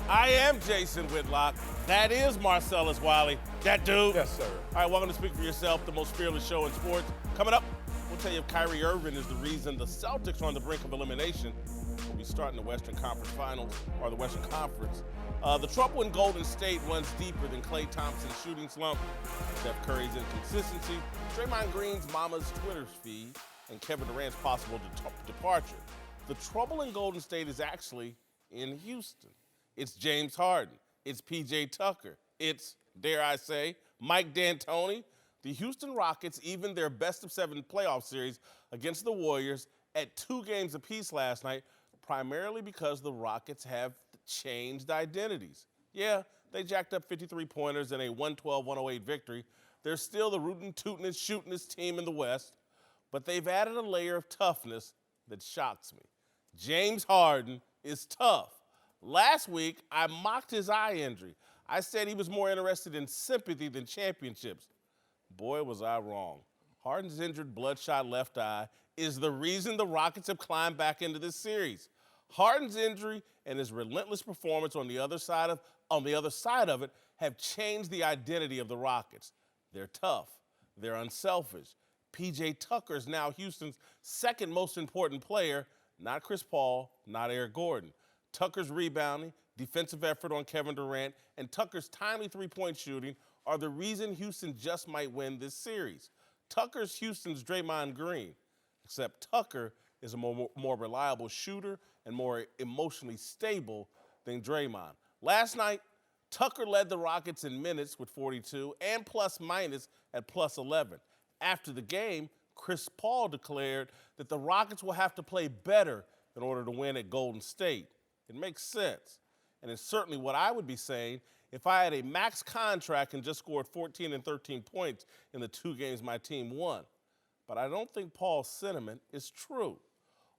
I am Jason Whitlock. That is Marcellus Wiley. That dude. Yes, sir. All right, welcome to Speak for Yourself, the most fearless show in sports. Coming up, we'll tell you if Kyrie Irving is the reason the Celtics are on the brink of elimination. We'll be starting the Western Conference Finals, or the Western Conference. The trouble in Golden State runs deeper than Klay Thompson's shooting slump, Steph Curry's inconsistency, Draymond Green's mama's Twitter feed, and Kevin Durant's possible departure. The trouble in Golden State is actually in Houston. It's James Harden. It's PJ Tucker. It's, dare I say, Mike D'Antoni. The Houston Rockets even their best-of-7 playoff series against the Warriors at 2 games apiece last night, primarily because the Rockets have changed identities. Yeah, they jacked up 53-pointers in a 112-108 victory. They're still the rootin', tootin', and shootin'est team in the West, but they've added a layer of toughness that shocks me. James Harden is tough. Last week, I mocked his eye injury. I said he was more interested in sympathy than championships. Boy, was I wrong. Harden's injured bloodshot left eye is the reason the Rockets have climbed back into this series. Harden's injury and his relentless performance on the other side of it have changed the identity of the Rockets. They're tough. They're unselfish. PJ Tucker is now Houston's second most important player, not Chris Paul, not Eric Gordon. Tucker's rebounding, defensive effort on Kevin Durant, and Tucker's timely three-point shooting are the reason Houston just might win this series. Tucker's Houston's Draymond Green, except Tucker is a more reliable shooter and more emotionally stable than Draymond. Last night, Tucker led the Rockets in minutes with 42 and plus-minus at plus 11. After the game, Chris Paul declared that the Rockets will have to play better in order to win at Golden State. It makes sense, and it's certainly what I would be saying if I had a max contract and just scored 14 and 13 points in the 2 games my team won. But I don't think Paul's sentiment is true.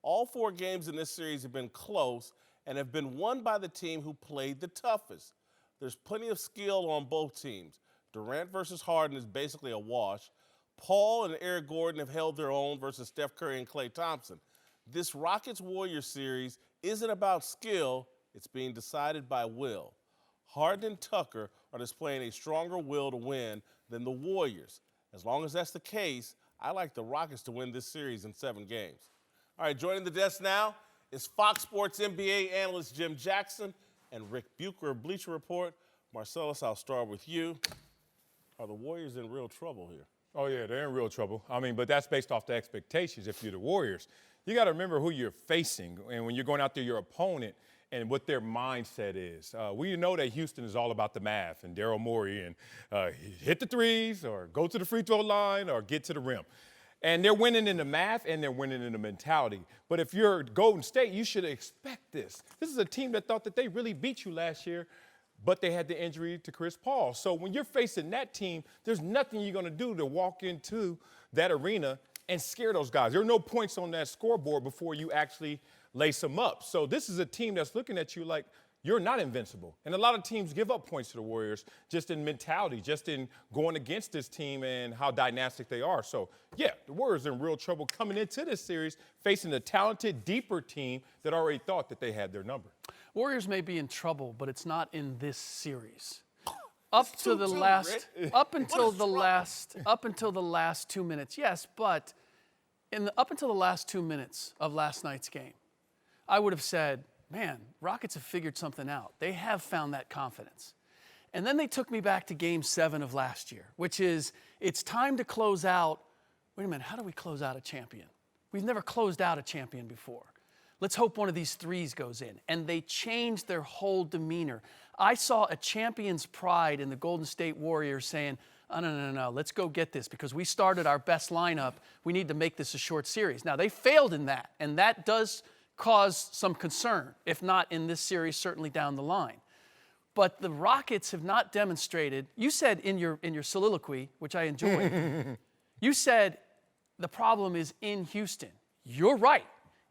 All 4 games in this series have been close and have been won by the team who played the toughest. There's plenty of skill on both teams. Durant versus Harden is basically a wash. Paul and Eric Gordon have held their own versus Steph Curry and Klay Thompson. This Rockets-Warriors series isn't about skill, it's being decided by will. Harden and Tucker are displaying a stronger will to win than the Warriors. As long as that's the case, I like the Rockets to win this series in 7 games. All right, joining the desk now is Fox Sports NBA analyst Jim Jackson and Rick Bucher of Bleacher Report. Marcellus, I'll start with you. Are the Warriors in real trouble here? Oh, yeah, they're in real trouble. I mean, but that's based off the expectations if you're the Warriors. You got to remember who you're facing, and when you're going out there, your opponent, and what their mindset is. We know that Houston is all about the math and Daryl Morey and hit the threes or go to the free throw line or get to the rim. And they're winning in the math and they're winning in the mentality. But if you're Golden State, you should expect this. This is a team that thought that they really beat you last year, but they had the injury to Chris Paul. So when you're facing that team, there's nothing you're going to do to walk into that arena and scare those guys. There are no points on that scoreboard before you actually lace them up. So this is a team that's looking at you like you're not invincible. And a lot of teams give up points to the Warriors just in mentality, just in going against this team and how dynastic they are. So, yeah, the Warriors are in real trouble coming into this series, facing a talented, deeper team that already thought that they had their number. Warriors may be in trouble, but it's not in this series. Up until the last 2 minutes, yes, but up until the last 2 minutes of last night's game, I would have said, man, Rockets have figured something out. They have found that confidence. And then they took me back to Game 7 of last year, which is it's time to close out. Wait a minute, how do we close out a champion? We've never closed out a champion before. Let's hope one of these threes goes in. And they changed their whole demeanor. I saw a champion's pride in the Golden State Warriors saying, oh, no, let's go get this because we started our best lineup. We need to make this a short series. Now, they failed in that, and that does cause some concern, if not in this series, certainly down the line. But the Rockets have not demonstrated. You said in your soliloquy, which I enjoyed, you said the problem is in Houston. You're right.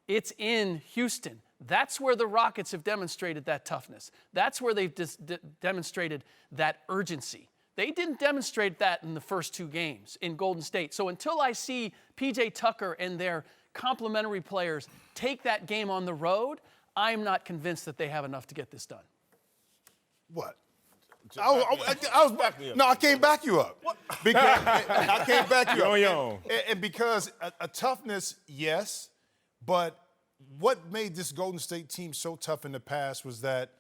It's in Houston. That's where the Rockets have demonstrated that toughness. That's where they've demonstrated that urgency. They didn't demonstrate that in the first 2 games in Golden State. So until I see PJ Tucker and their complementary players take that game on the road, I'm not convinced that they have enough to get this done. What? Back me up. No, I can't back you up. Because I can't back you up. On your own. And because a toughness, yes, but what made this Golden State team so tough in the past was that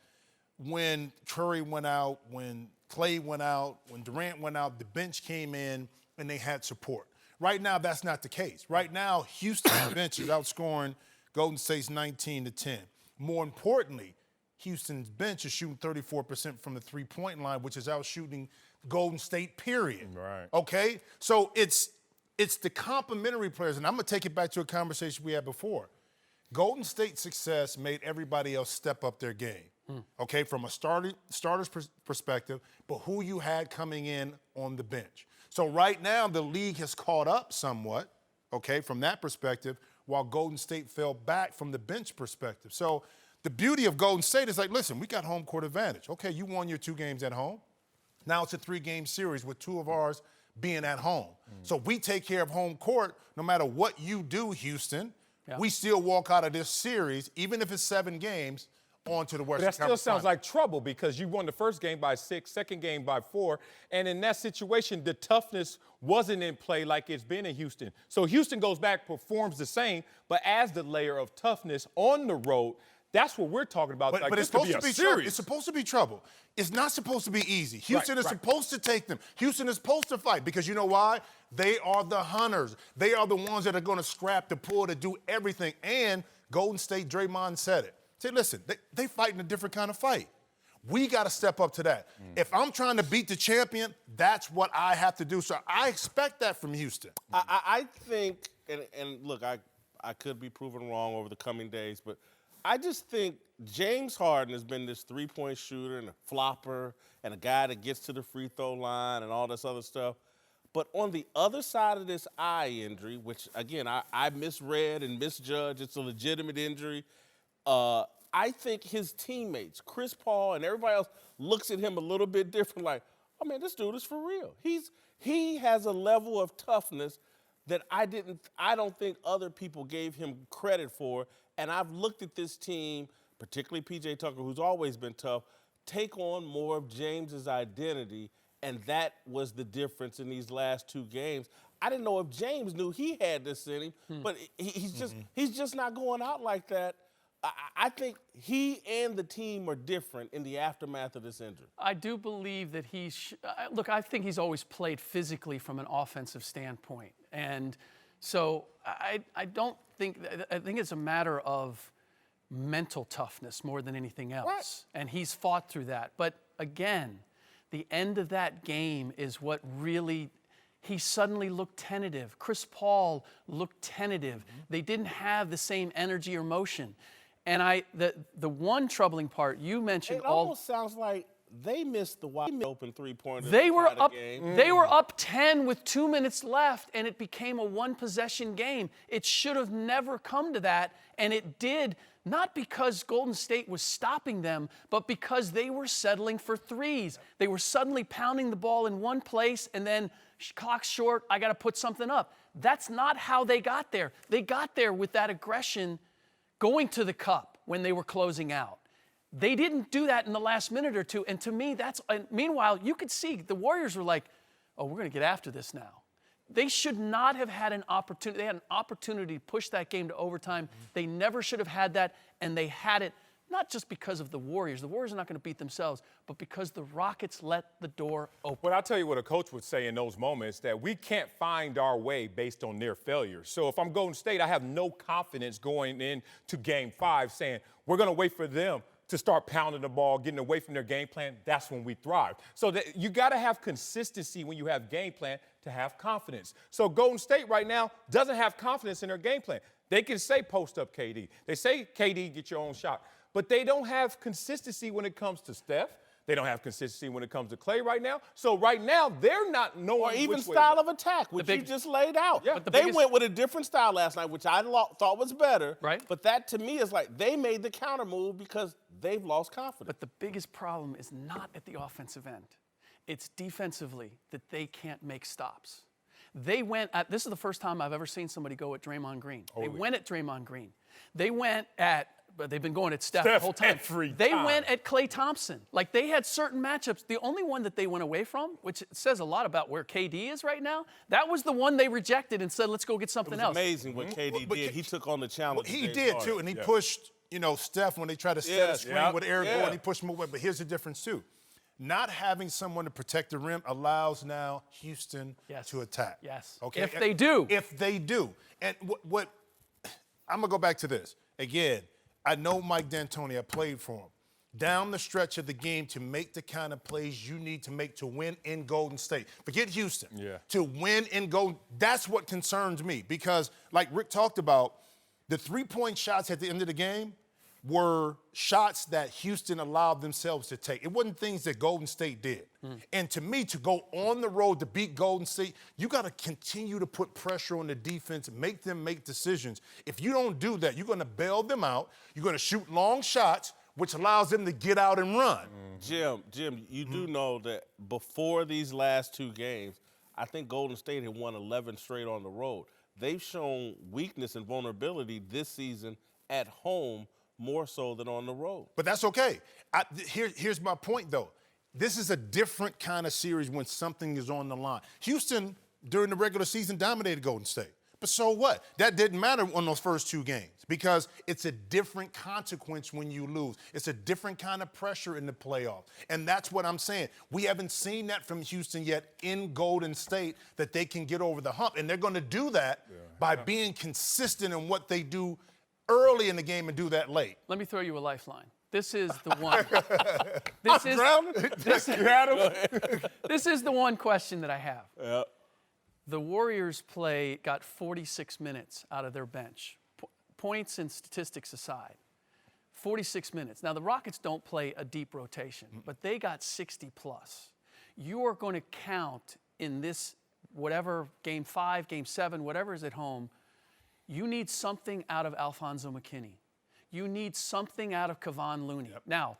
when Curry went out, when Clay went out, when Durant went out, the bench came in and they had support. Right now, that's not the case. Right now, Houston's bench is outscoring Golden State's 19-10. More importantly, Houston's bench is shooting 34% from the three-point line, which is outshooting Golden State, period. Right. Okay? So it's the complementary players, and I'm going to take it back to a conversation we had before. Golden State's success made everybody else step up their game, okay, from a starter's perspective, but who you had coming in on the bench. So right now, the league has caught up somewhat, okay, from that perspective, while Golden State fell back from the bench perspective. So the beauty of Golden State is like, listen, we got home court advantage. Okay, you won your 2 games at home. Now it's a 3-game series with 2 of ours being at home. So we take care of home court no matter what you do, Houston. Yeah. We still walk out of this series, even if it's 7 games, onto the Western Conference. That still sounds like trouble because you won the first game by 6, second game by 4, and in that situation, the toughness wasn't in play like it's been in Houston. So Houston goes back, performs the same, but adds the layer of toughness on the road. That's what we're talking about. But it's supposed to be trouble. It's supposed to be trouble. It's not supposed to be easy. Houston is supposed to take them. Houston is supposed to fight because you know why? They are the hunters. They are the ones that are going to scrap, to pull, to do everything. And Golden State, Draymond said it. Say, listen, they fighting a different kind of fight. We got to step up to that. If I'm trying to beat the champion, that's what I have to do. So I expect that from Houston. I think, and look, I could be proven wrong over the coming days, but I just think James Harden has been this three-point shooter and a flopper and a guy that gets to the free throw line and all this other stuff. But on the other side of this eye injury, which, again, I misread and misjudged, it's a legitimate injury, I think his teammates, Chris Paul and everybody else, looks at him a little bit different, like, oh, man, this dude is for real. He has a level of toughness that I don't think other people gave him credit for. And I've looked at this team, particularly P.J. Tucker, who's always been tough, take on more of James's identity, and that was the difference in these last 2 games. I didn't know if James knew he had this in him, but he's just not going out like that. I think he and the team are different in the aftermath of this injury. I do believe that look, I think he's always played physically from an offensive standpoint. And so I think it's a matter of mental toughness more than anything else. Right. And he's fought through that. But again, the end of that game is what really, he suddenly looked tentative. Chris Paul looked tentative. They didn't have the same energy or motion. And the one troubling part you mentioned, it almost sounds like they missed the wide open three-pointer. They were up 10 with 2 minutes left, and it became a 1-possession game. It should have never come to that, and it did, not because Golden State was stopping them, but because they were settling for threes. They were suddenly pounding the ball in one place, and then clock's short, I got to put something up. That's not how they got there. They got there with that aggression going to the cup when they were closing out. They didn't do that in the last minute or 2. And to me, meanwhile, you could see the Warriors were like, oh, we're going to get after this now. They should not have had an opportunity. They had an opportunity to push that game to overtime. They never should have had that, and they had it not just because of the Warriors. The Warriors are not going to beat themselves, but because the Rockets let the door open. Well, I'll tell you what a coach would say in those moments, that we can't find our way based on their failures. So if I'm Golden State, I have no confidence going into Game 5 saying, we're going to wait for them to start pounding the ball, getting away from their game plan. That's when we thrive. So you got to have consistency when you have game plan to have confidence. So Golden State right now doesn't have confidence in their game plan. They can say post up KD. They say, KD, get your own shot. But they don't have consistency when it comes to Steph. They don't have consistency when it comes to Clay right now. So right now, they're not knowing or even style of attack, which you just laid out. Yeah. They went with a different style last night, which I thought was better. Right. But that, to me, is like they made the counter move because they've lost confidence. But the biggest problem is not at the offensive end. It's defensively that they can't make stops. They went at, this is the first time I've ever seen somebody go at Draymond Green. They went at Draymond Green. They went at but they've been going at Steph the whole time. Every They time. went at Klay Thompson. Like, they had certain matchups. The only one that they went away from, which says a lot about where KD is right now, that was the one they rejected and said, let's go get something It was else. amazing what KD did. He took on the challenge. He James did Harden. too, and he pushed, Steph when they tried to set a screen with Eric Gordon. He pushed him away. But here's the difference too: not having someone to protect the rim allows now Houston to attack. Yes. Okay. If they do. If they do, and what I'm gonna go back to this again. I know Mike D'Antoni. I played for him. Down the stretch of the game to make the kind of plays you need to make to win in Golden State. Forget Houston. Yeah. To win in Golden, that's what concerns me because, like Rick talked about, the three-point shots at the end of the game were shots that Houston allowed themselves to take. It wasn't things that Golden State did. And to me, to go on the road to beat Golden State, you got to continue to put pressure on the defense, make them make decisions. If you don't do that, you're going to bail them out. You're going to shoot long shots, which allows them to get out and run. Jim, you do know that before these last two games, I think Golden State had won 11 straight on the road. They've shown weakness and vulnerability this season at home more so than on the road. But that's okay. Here's my point, though. This is a different kind of series when something is on the line. Houston, during the regular season, dominated Golden State. But so what? That didn't matter on those first two games because it's a different consequence when you lose. It's a different kind of pressure in the playoffs. And that's what I'm saying. We haven't seen that from Houston yet in Golden State, that they can get over the hump. And they're going to do that by being consistent in what they do early in the game and do that late. Let me throw you a lifeline. This is the one. This is the one question that I have. Yep. The Warriors got 46 minutes out of their bench. Points and statistics aside, 46 minutes. Now, the Rockets don't play a deep rotation, but they got 60 plus. You are going to count in this, whatever, game 5, game 7, whatever is at home, you need something out of Alfonso McKinney. You need something out of Kevon Looney. Yep. Now,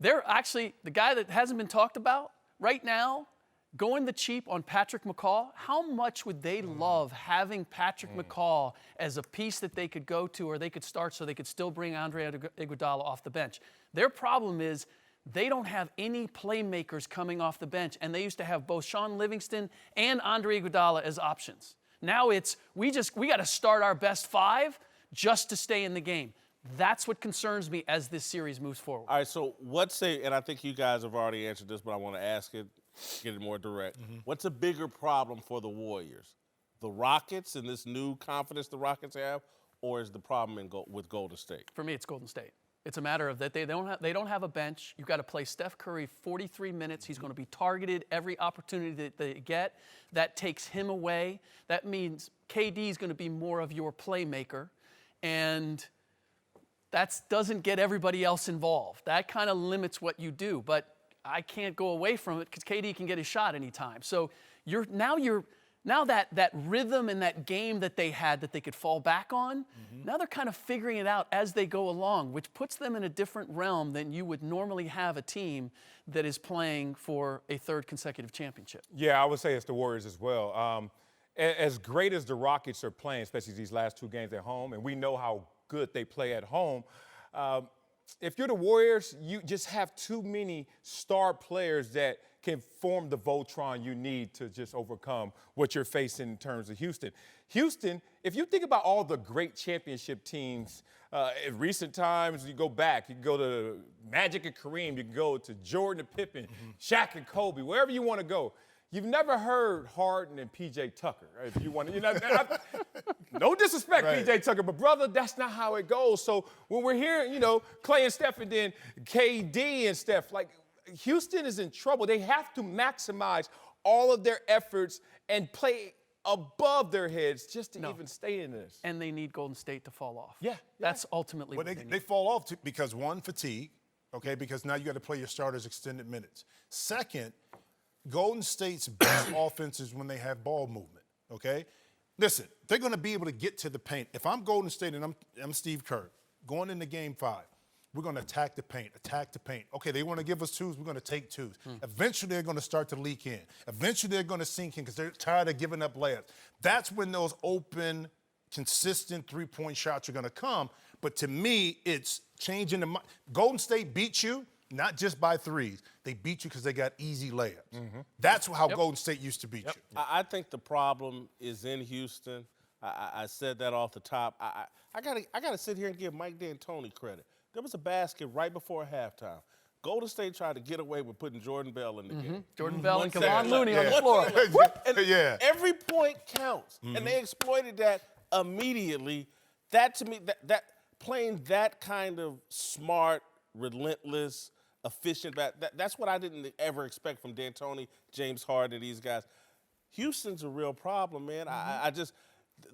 they're actually, the guy that hasn't been talked about right now, going the cheap on Patrick McCaw, how much would they love having Patrick McCaw as a piece that they could go to or they could start so they could still bring Andre Iguodala off the bench? Their problem is they don't have any playmakers coming off the bench, and they used to have both Sean Livingston and Andre Iguodala as options. Now it's, we got to start our best 5 just to stay in the game. That's what concerns me as this series moves forward. All right, so and I think you guys have already answered this, but I want to ask it, get it more direct. What's a bigger problem for the Warriors? The Rockets and this new confidence the Rockets have, or is the problem with Golden State? For me, it's Golden State. It's a matter of that they don't have a bench. You've got to play Steph Curry 43 minutes. He's going to be targeted every opportunity that they get. That takes him away. That means KD is going to be more of your playmaker, and that doesn't get everybody else involved. That kind of limits what you do, but I can't go away from it because KD can get his shot anytime. So now that rhythm and that game that they had that they could fall back on, now they're kind of figuring it out as they go along, which puts them in a different realm than you would normally have a team that is playing for a 3rd consecutive championship. Yeah, I would say it's the Warriors as well. As great as the Rockets are playing, especially these last 2 games at home, and we know how good they play at home, if you're the Warriors, you just have too many star players that can form the Voltron you need to just overcome what you're facing in terms of Houston. Houston, if you think about all the great championship teams in recent times, you go back, you can go to Magic and Kareem, you can go to Jordan and Pippen, Shaq and Kobe, wherever you want to go. You've never heard Harden and P.J. Tucker. If you want to, no disrespect, Right. P.J. Tucker, but brother, that's not how it goes. So when we're hearing, Klay and Steph and then KD and Steph, like Houston is in trouble. They have to maximize all of their efforts and play above their heads just to even stay in this. And they need Golden State to fall off. Yeah. That's ultimately Well, what they need. they fall off because, one, fatigue, okay, because now you got to play your starters extended minutes. Second, Golden State's best offense is when they have ball movement, okay? Listen, they're going to be able to get to the paint. If I'm Golden State and I'm Steve Kerr, going into game 5, we're going to attack the paint. Okay, they want to give us 2s, we're going to take 2s. Eventually, they're going to start to leak in. Eventually, they're going to sink in because they're tired of giving up layups. That's when those open consistent three-point shots are going to come. But to me, it's changing the mind. Golden State beat you not just by threes. They beat you because they got easy layups. That's how Golden State used to beat you. I think the problem is in Houston. I said that off the top. I gotta sit here and give Mike D'Antoni credit. There was a basket right before halftime. Golden State tried to get away with putting Jordan Bell in the game. Jordan Bell and 1 Kevon second Looney left. on the floor. And every point counts, and they exploited that immediately. That to me, that playing that kind of smart, relentless, efficient, that's what I didn't ever expect from D'Antoni, James Harden, and these guys. Houston's a real problem, man. I just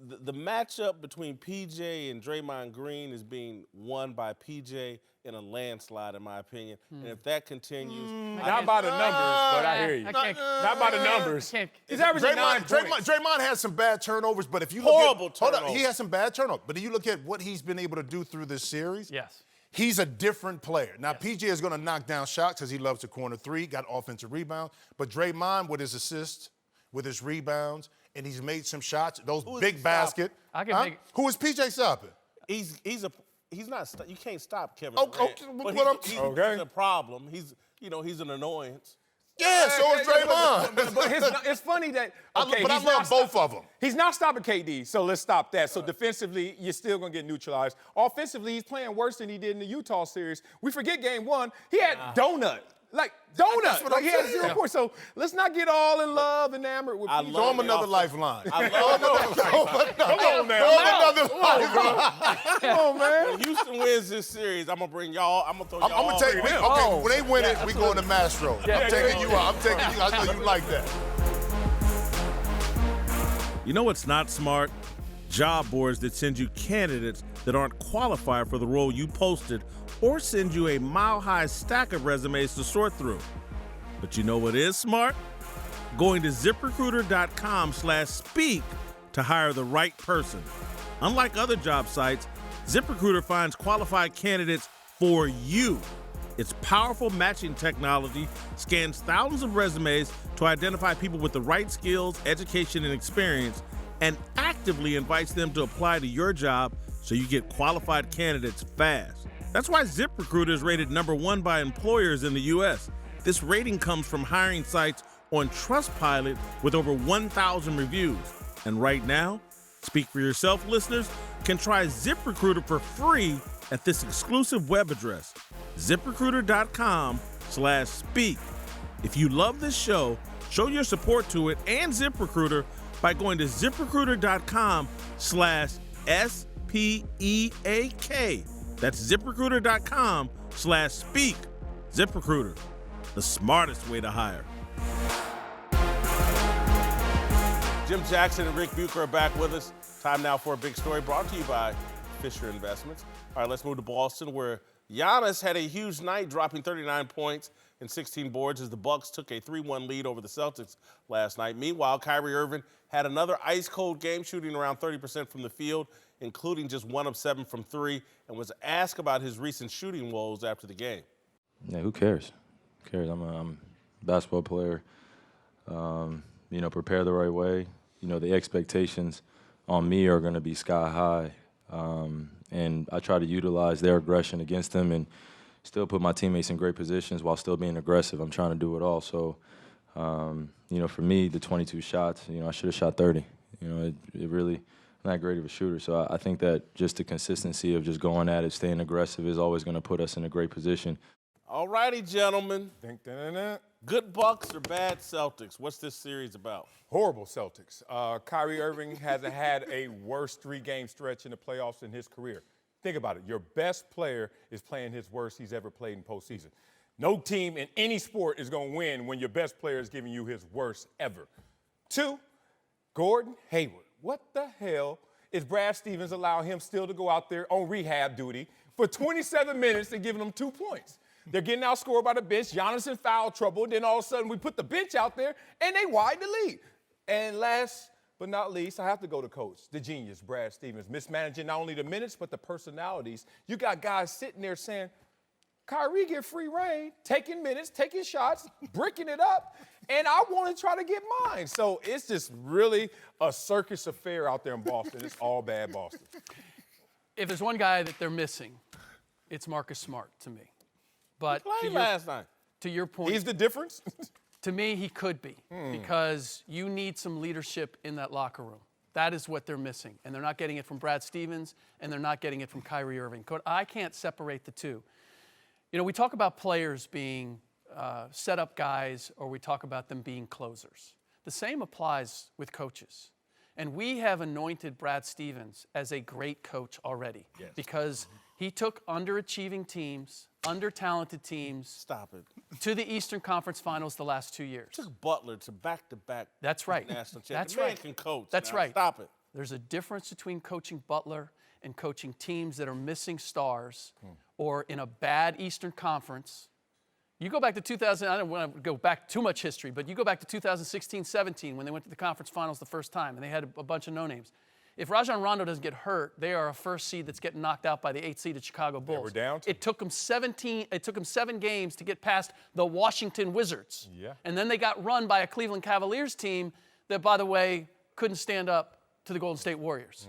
the matchup between PJ and Draymond Green is being won by PJ in a landslide, in my opinion. And if that continues, Not by the numbers, but I hear you. Not by the numbers. He's averaging 9 points. Draymond has some bad turnovers, but if you Horrible hold turnovers. up, he has some bad turnovers. But if you look at what he's been able to do through this series, Yes. he's a different player. Now, PJ is going to knock down shots because he loves to corner three, got offensive rebounds. But Draymond, with his assists, with his rebounds, and he's made some shots. Those big basket. Who is PJ stopping? He's not. You can't stop Kevin. Okay, Durant, he's a problem. He's an annoyance. Yeah, so is Draymond. But it's funny that but I love both of them. He's not stopping KD, so let's stop that. So defensively, you're still going to get neutralized. Offensively, he's playing worse than he did in the Utah series. We forget game 1. He had donut. Like, donut. Like, he had 0 points. So let's not get all in love, enamored with PJ. Throw him another lifeline. I love Come on, man. Another lifeline. Come on, man. When Houston wins this series, I'm gonna bring y'all. I'm gonna throw y'all. I'm going to take in. okay, when they win it, we going to Mastro. I'm taking you out. I'm taking you. I know you like that. You know what's not smart? Job boards that send you candidates that aren't qualified for the role you posted or send you a mile-high stack of resumes to sort through. But you know what is smart? Going to ZipRecruiter.com/speak to hire the right person. Unlike other job sites, ZipRecruiter finds qualified candidates for you. Its powerful matching technology scans thousands of resumes to identify people with the right skills, education, and experience, and actively invites them to apply to your job so you get qualified candidates fast. That's why ZipRecruiter is rated #1 by employers in the U.S. This rating comes from hiring sites on Trustpilot with over 1,000 reviews. And right now, Speak for Yourself listeners can try ZipRecruiter for free at this exclusive web address, ZipRecruiter.com/speak. If you love this show, show your support to it and ZipRecruiter by going to ZipRecruiter.com/SPEAK. That's ZipRecruiter.com/speak. ZipRecruiter, the smartest way to hire. Jim Jackson and Rick Bucher are back with us. Time now for a big story brought to you by Fisher Investments. All right, let's move to Boston, where Giannis had a huge night, dropping 39 points and 16 boards as the Bucks took a 3-1 lead over the Celtics last night. Meanwhile, Kyrie Irving had another ice-cold game, shooting around 30% from the field, including just 1 of 7 from 3, and was asked about his recent shooting woes after the game. Yeah, who cares? Who cares? I'm a basketball player. Prepare the right way. The expectations on me are going to be sky high. And I try to utilize their aggression against them and still put my teammates in great positions while still being aggressive. I'm trying to do it all. So, for me, the 22 shots, I should have shot 30. It really, I'm not great of a shooter. So I think that just the consistency of just going at it, staying aggressive is always going to put us in a great position. All righty, gentlemen. Good Bucks or bad Celtics? What's this series about? Horrible Celtics. Kyrie Irving hasn't had a worse 3-game stretch in the playoffs in his career. Think about it. Your best player is playing his worst he's ever played in postseason. No team in any sport is going to win when your best player is giving you his worst ever. 2, Gordon Hayward. What the hell is Brad Stevens allowing him still to go out there on rehab duty for 27 minutes and giving him 2 points? They're getting outscored by the bench. Giannis in foul trouble. Then all of a sudden we put the bench out there and they widen the lead. And last but not least, I have to go to coach, the genius, Brad Stevens, mismanaging not only the minutes but the personalities. You got guys sitting there saying, Kyrie get free reign, taking minutes, taking shots, bricking it up, and I want to try to get mine. So it's just really a circus affair out there in Boston. It's all bad Boston. If there's one guy that they're missing, it's Marcus Smart to me. But Played last night. to your point, He's the difference? to me, he could be because you need some leadership in that locker room. That is what they're missing. And they're not getting it from Brad Stevens, and they're not getting it from Kyrie Irving. I can't separate the two. You know, we talk about players being set-up guys, or we talk about them being closers. The same applies with coaches. And we have anointed Brad Stevens as a great coach already because he took underachieving teams, under-talented teams Stop it. to the Eastern Conference Finals the last 2 years. Took Butler to back-to-back That's right. national champions. That's The man right. can coach. That's now. right. Stop it. There's a difference between coaching Butler and coaching teams that are missing stars or in a bad Eastern Conference. You go back to 2000, I don't want to go back too much history, but you go back to 2016-17 when they went to the conference finals the first time and they had a bunch of no-names. If Rajon Rondo doesn't get hurt, they are a first seed that's getting knocked out by the 8th-seeded Chicago Bulls. we're down to- It took them 7 games to get past the Washington Wizards. Yeah. And then they got run by a Cleveland Cavaliers team that, by the way, couldn't stand up to the Golden State Warriors.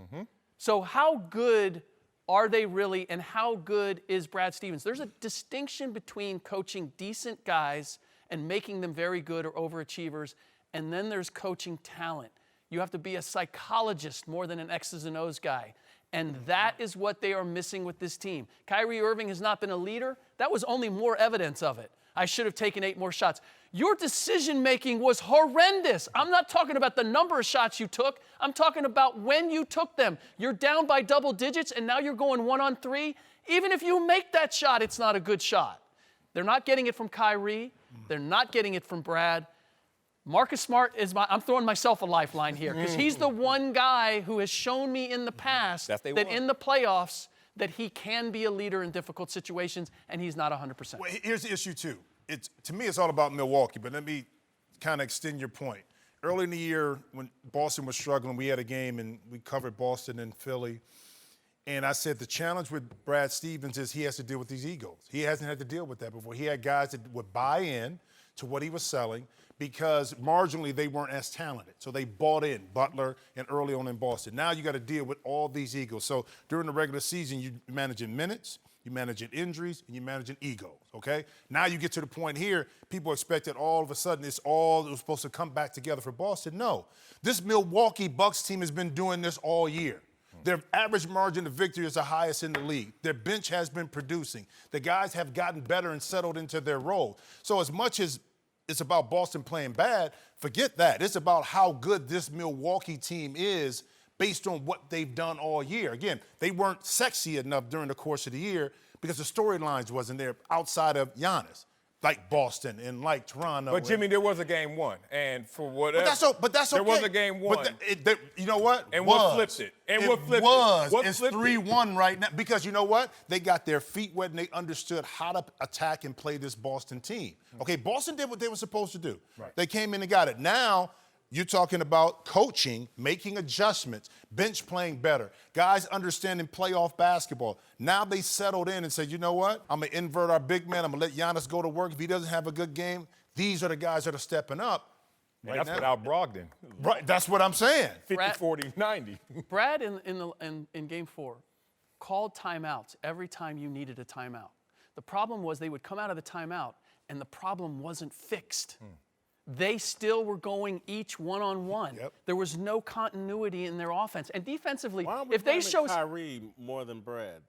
So how good are they really, and how good is Brad Stevens? There's a distinction between coaching decent guys and making them very good or overachievers, and then there's coaching talent. You have to be a psychologist more than an X's and O's guy. And that is what they are missing with this team. Kyrie Irving has not been a leader. That was only more evidence of it. I should have taken 8 more shots. Your decision-making was horrendous. I'm not talking about the number of shots you took. I'm talking about when you took them. You're down by double digits, and now you're going 1-on-3. Even if you make that shot, it's not a good shot. They're not getting it from Kyrie. They're not getting it from Brad. Marcus Smart is I'm throwing myself a lifeline here because he's the one guy who has shown me in the past that in the playoffs that he can be a leader in difficult situations, and he's not 100%. Well, here's the issue, too. To me, it's all about Milwaukee, but let me kind of extend your point. Early in the year, when Boston was struggling, we had a game, and we covered Boston and Philly. And I said the challenge with Brad Stevens is he has to deal with these egos. He hasn't had to deal with that before. He had guys that would buy in to what he was selling because marginally they weren't as talented. So they bought in, Butler and early on in Boston. Now you got to deal with all these egos. So during the regular season, you're managing minutes, you're managing injuries, and you're managing egos, okay? Now you get to the point here, people expect that all of a sudden it was supposed to come back together for Boston. No. This Milwaukee Bucks team has been doing this all year. Their average margin of victory is the highest in the league. Their bench has been producing. The guys have gotten better and settled into their role. So as much as it's about Boston playing bad, forget that. It's about how good this Milwaukee team is based on what they've done all year. Again, they weren't sexy enough during the course of the year because the storylines wasn't there outside of Giannis, like Boston and like Toronto. But, Jimmy, there was a game 1. And for whatever. But that's okay. There was a game 1. But you know what? And what flipped it? And what flipped it? What It's flipped 3-1 right now. Because you know what? They got their feet wet and they understood how to attack and play this Boston team. Okay, Boston did what they were supposed to do. Right. They came in and got it. Now, you're talking about coaching, making adjustments, bench playing better, guys understanding playoff basketball. Now they settled in and said, you know what? I'm going to invert our big man. I'm going to let Giannis go to work. If he doesn't have a good game, these are the guys that are stepping up. And that's without Brogdon. Right, that's what I'm saying. 50, 40, 90. Brad, in Game 4, called timeouts every time you needed a timeout. The problem was they would come out of the timeout, and the problem wasn't fixed. They still were going each one-on-one. Yep. There was no continuity in their offense. And defensively, Why don't we if they blame show Kyrie more than Brad?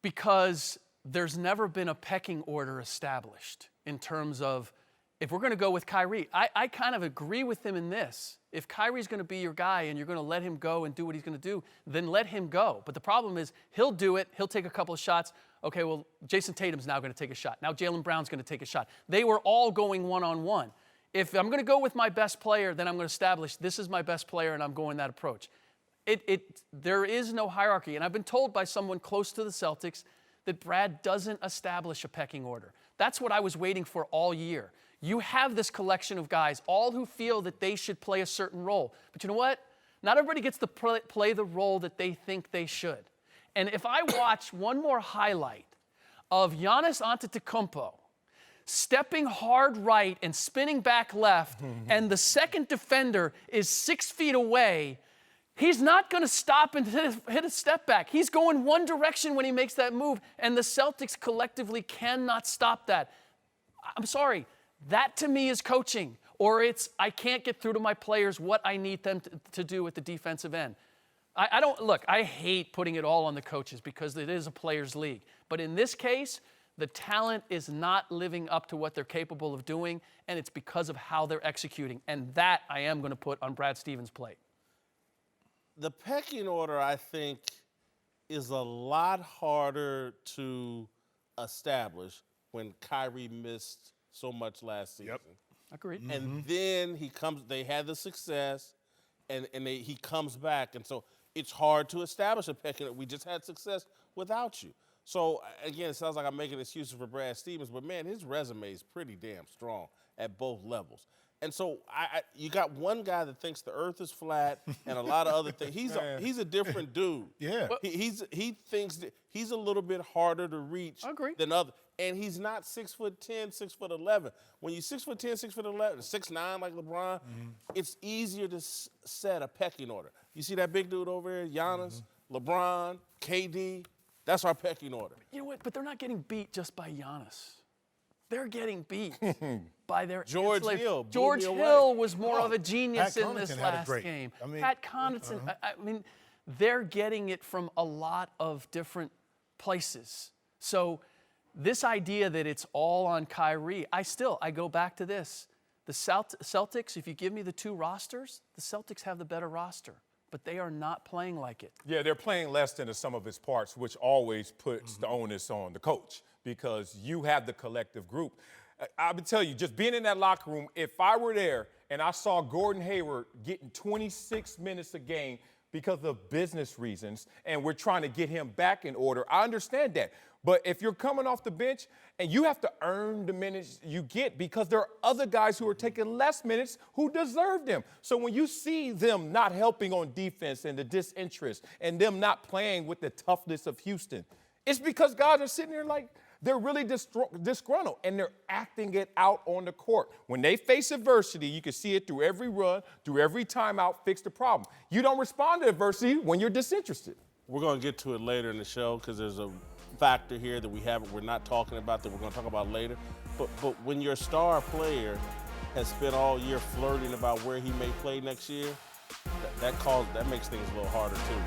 Because there's never been a pecking order established in terms of if we're going to go with Kyrie. I kind of agree with him in this. If Kyrie's going to be your guy and you're going to let him go and do what he's going to do, then let him go. But the problem is he'll do it. He'll take a couple of shots. Okay, well, Jason Tatum's now going to take a shot. Now Jaylen Brown's going to take a shot. They were all going one-on-one. If I'm going to go with my best player, then I'm going to establish this is my best player and I'm going that approach. There is no hierarchy. And I've been told by someone close to the Celtics that Brad doesn't establish a pecking order. That's what I was waiting for all year. You have this collection of guys, all who feel that they should play a certain role. But you know what? Not everybody gets to play the role that they think they should. And if I watch one more highlight of Giannis Antetokounmpo stepping hard right and spinning back left, and the second defender is 6 feet away, he's not going to stop and hit a step back. He's going one direction when he makes that move, and the Celtics collectively cannot stop that. I'm sorry, that to me is coaching, or it's I can't get through to my players what I need them to do at the defensive end. I hate putting it all on the coaches because it is a players' league. But in this case, the talent is not living up to what they're capable of doing, and it's because of how they're executing. And that I am going to put on Brad Stevens' plate. The pecking order, I think, is a lot harder to establish when Kyrie missed so much last season. Agreed. And then they had the success, and he comes back. And so it's hard to establish a pecking order. We just had success without you. So, again, it sounds like I'm making excuses for Brad Stevens, but, man, his resume is pretty damn strong at both levels. And so you got one guy that thinks the earth is flat and a lot of other things. He's a different dude. Yeah. He thinks that he's a little bit harder to reach than others. And he's not 6'10", 6'11". When you're 6'10", 6'11", 6'9", like LeBron, it's easier to set a pecking order. You see that big dude over there, Giannis, LeBron, KD? That's our pecking order. You know what? But they're not getting beat just by Giannis. They're getting beat by their George Hill. George Hill was more of a genius Pat in this Connaughton had a last great- game. I mean, Pat Connaughton. I mean, they're getting it from a lot of different places. So this idea that it's all on Kyrie, I go back to this. The Celtics, if you give me the two rosters, the Celtics have the better roster. But they are not playing like it. Yeah, they're playing less than the sum of its parts, which always puts the onus on the coach because you have the collective group. I would tell you, just being in that locker room, if I were there and I saw Gordon Hayward getting 26 minutes a game because of business reasons and we're trying to get him back in order, I understand that. But if you're coming off the bench and you have to earn the minutes you get because there are other guys who are taking less minutes who deserve them. So when you see them not helping on defense and the disinterest and them not playing with the toughness of Houston, it's because guys are sitting there like they're really disgruntled and they're acting it out on the court. When they face adversity, you can see it through every run, through every timeout, fix the problem. You don't respond to adversity when you're disinterested. We're going to get to it later in the show because there's a factor here that we're not talking about that we're going to talk about later. But when your star player has spent all year flirting about where he may play next year, that makes things a little harder too.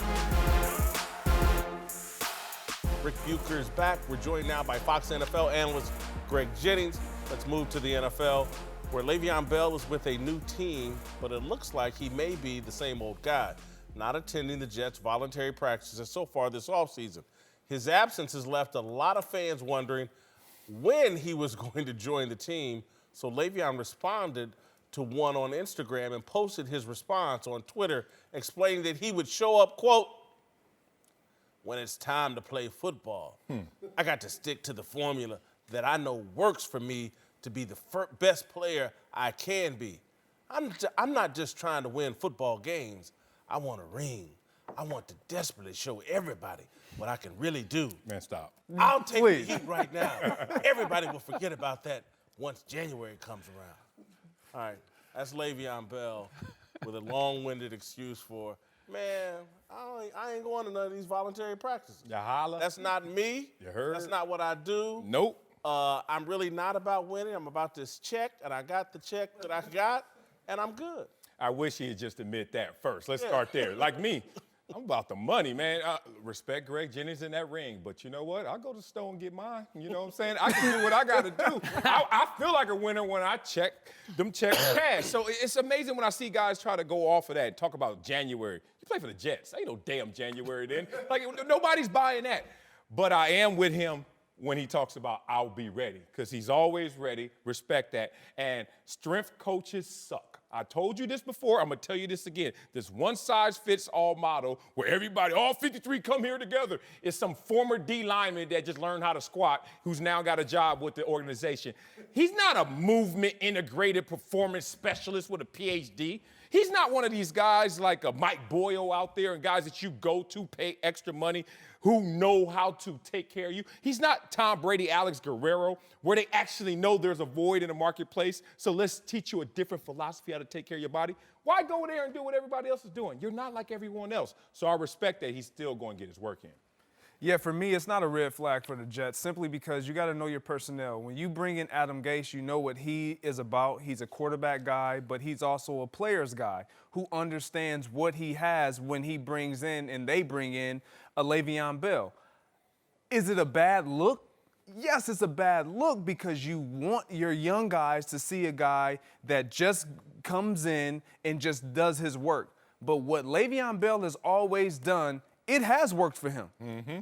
Rick Bucher is back. We're joined now by Fox NFL analyst Greg Jennings. Let's move to the NFL, where Le'Veon Bell is with a new team, but it looks like he may be the same old guy, not attending the Jets' voluntary practices so far this offseason. His absence has left a lot of fans wondering when he was going to join the team, so Le'Veon responded to one on Instagram and posted his response on Twitter, explaining that he would show up, quote, when it's time to play football. I got to stick to the formula that I know works for me to be the best player I can be. I'm not just trying to win football games. I want a ring. I want to desperately show everybody what I can really do. Man, stop. I'll take the heat right now. Everybody will forget about that once January comes around. All right, that's Le'Veon Bell with a long-winded excuse for, man, I ain't going to none of these voluntary practices. You holla. That's not me. You heard. That's not what I do. Nope. I'm really not about winning. I'm about this check, and I got the check that I got, and I'm good. I wish he'd just admit that first. Let's start there. Like me, I'm about the money, man. Respect Greg Jennings in that ring, but you know what? I'll go to the store and get mine. You know what I'm saying? I can do what I got to do. I feel like a winner when I check cash. So it's amazing when I see guys try to go off of that and talk about January. You play for the Jets. Ain't no damn January then. Like, nobody's buying that. But I am with him when he talks about I'll be ready, because he's always ready. Respect that. And strength coaches suck. I told you this before. I'm going to tell you this again. This one-size-fits-all model where everybody, all 53 come here together, is some former D lineman that just learned how to squat who's now got a job with the organization. He's not a movement integrated performance specialist with a PhD. He's not one of these guys like a Mike Boyle out there and guys that you go to pay extra money who know how to take care of you. He's not Tom Brady, Alex Guerrero, where they actually know there's a void in the marketplace, so let's teach you a different philosophy how to take care of your body. Why go there and do what everybody else is doing? You're not like everyone else. So I respect that he's still going to get his work in. Yeah, for me, it's not a red flag for the Jets, simply because you got to know your personnel. When you bring in Adam Gase, you know what he is about. He's a quarterback guy, but he's also a player's guy who understands what he has when he brings in and they bring in a Le'Veon Bell. Is it a bad look? Yes, it's a bad look because you want your young guys to see a guy that just comes in and just does his work. But what Le'Veon Bell has always done, it has worked for him.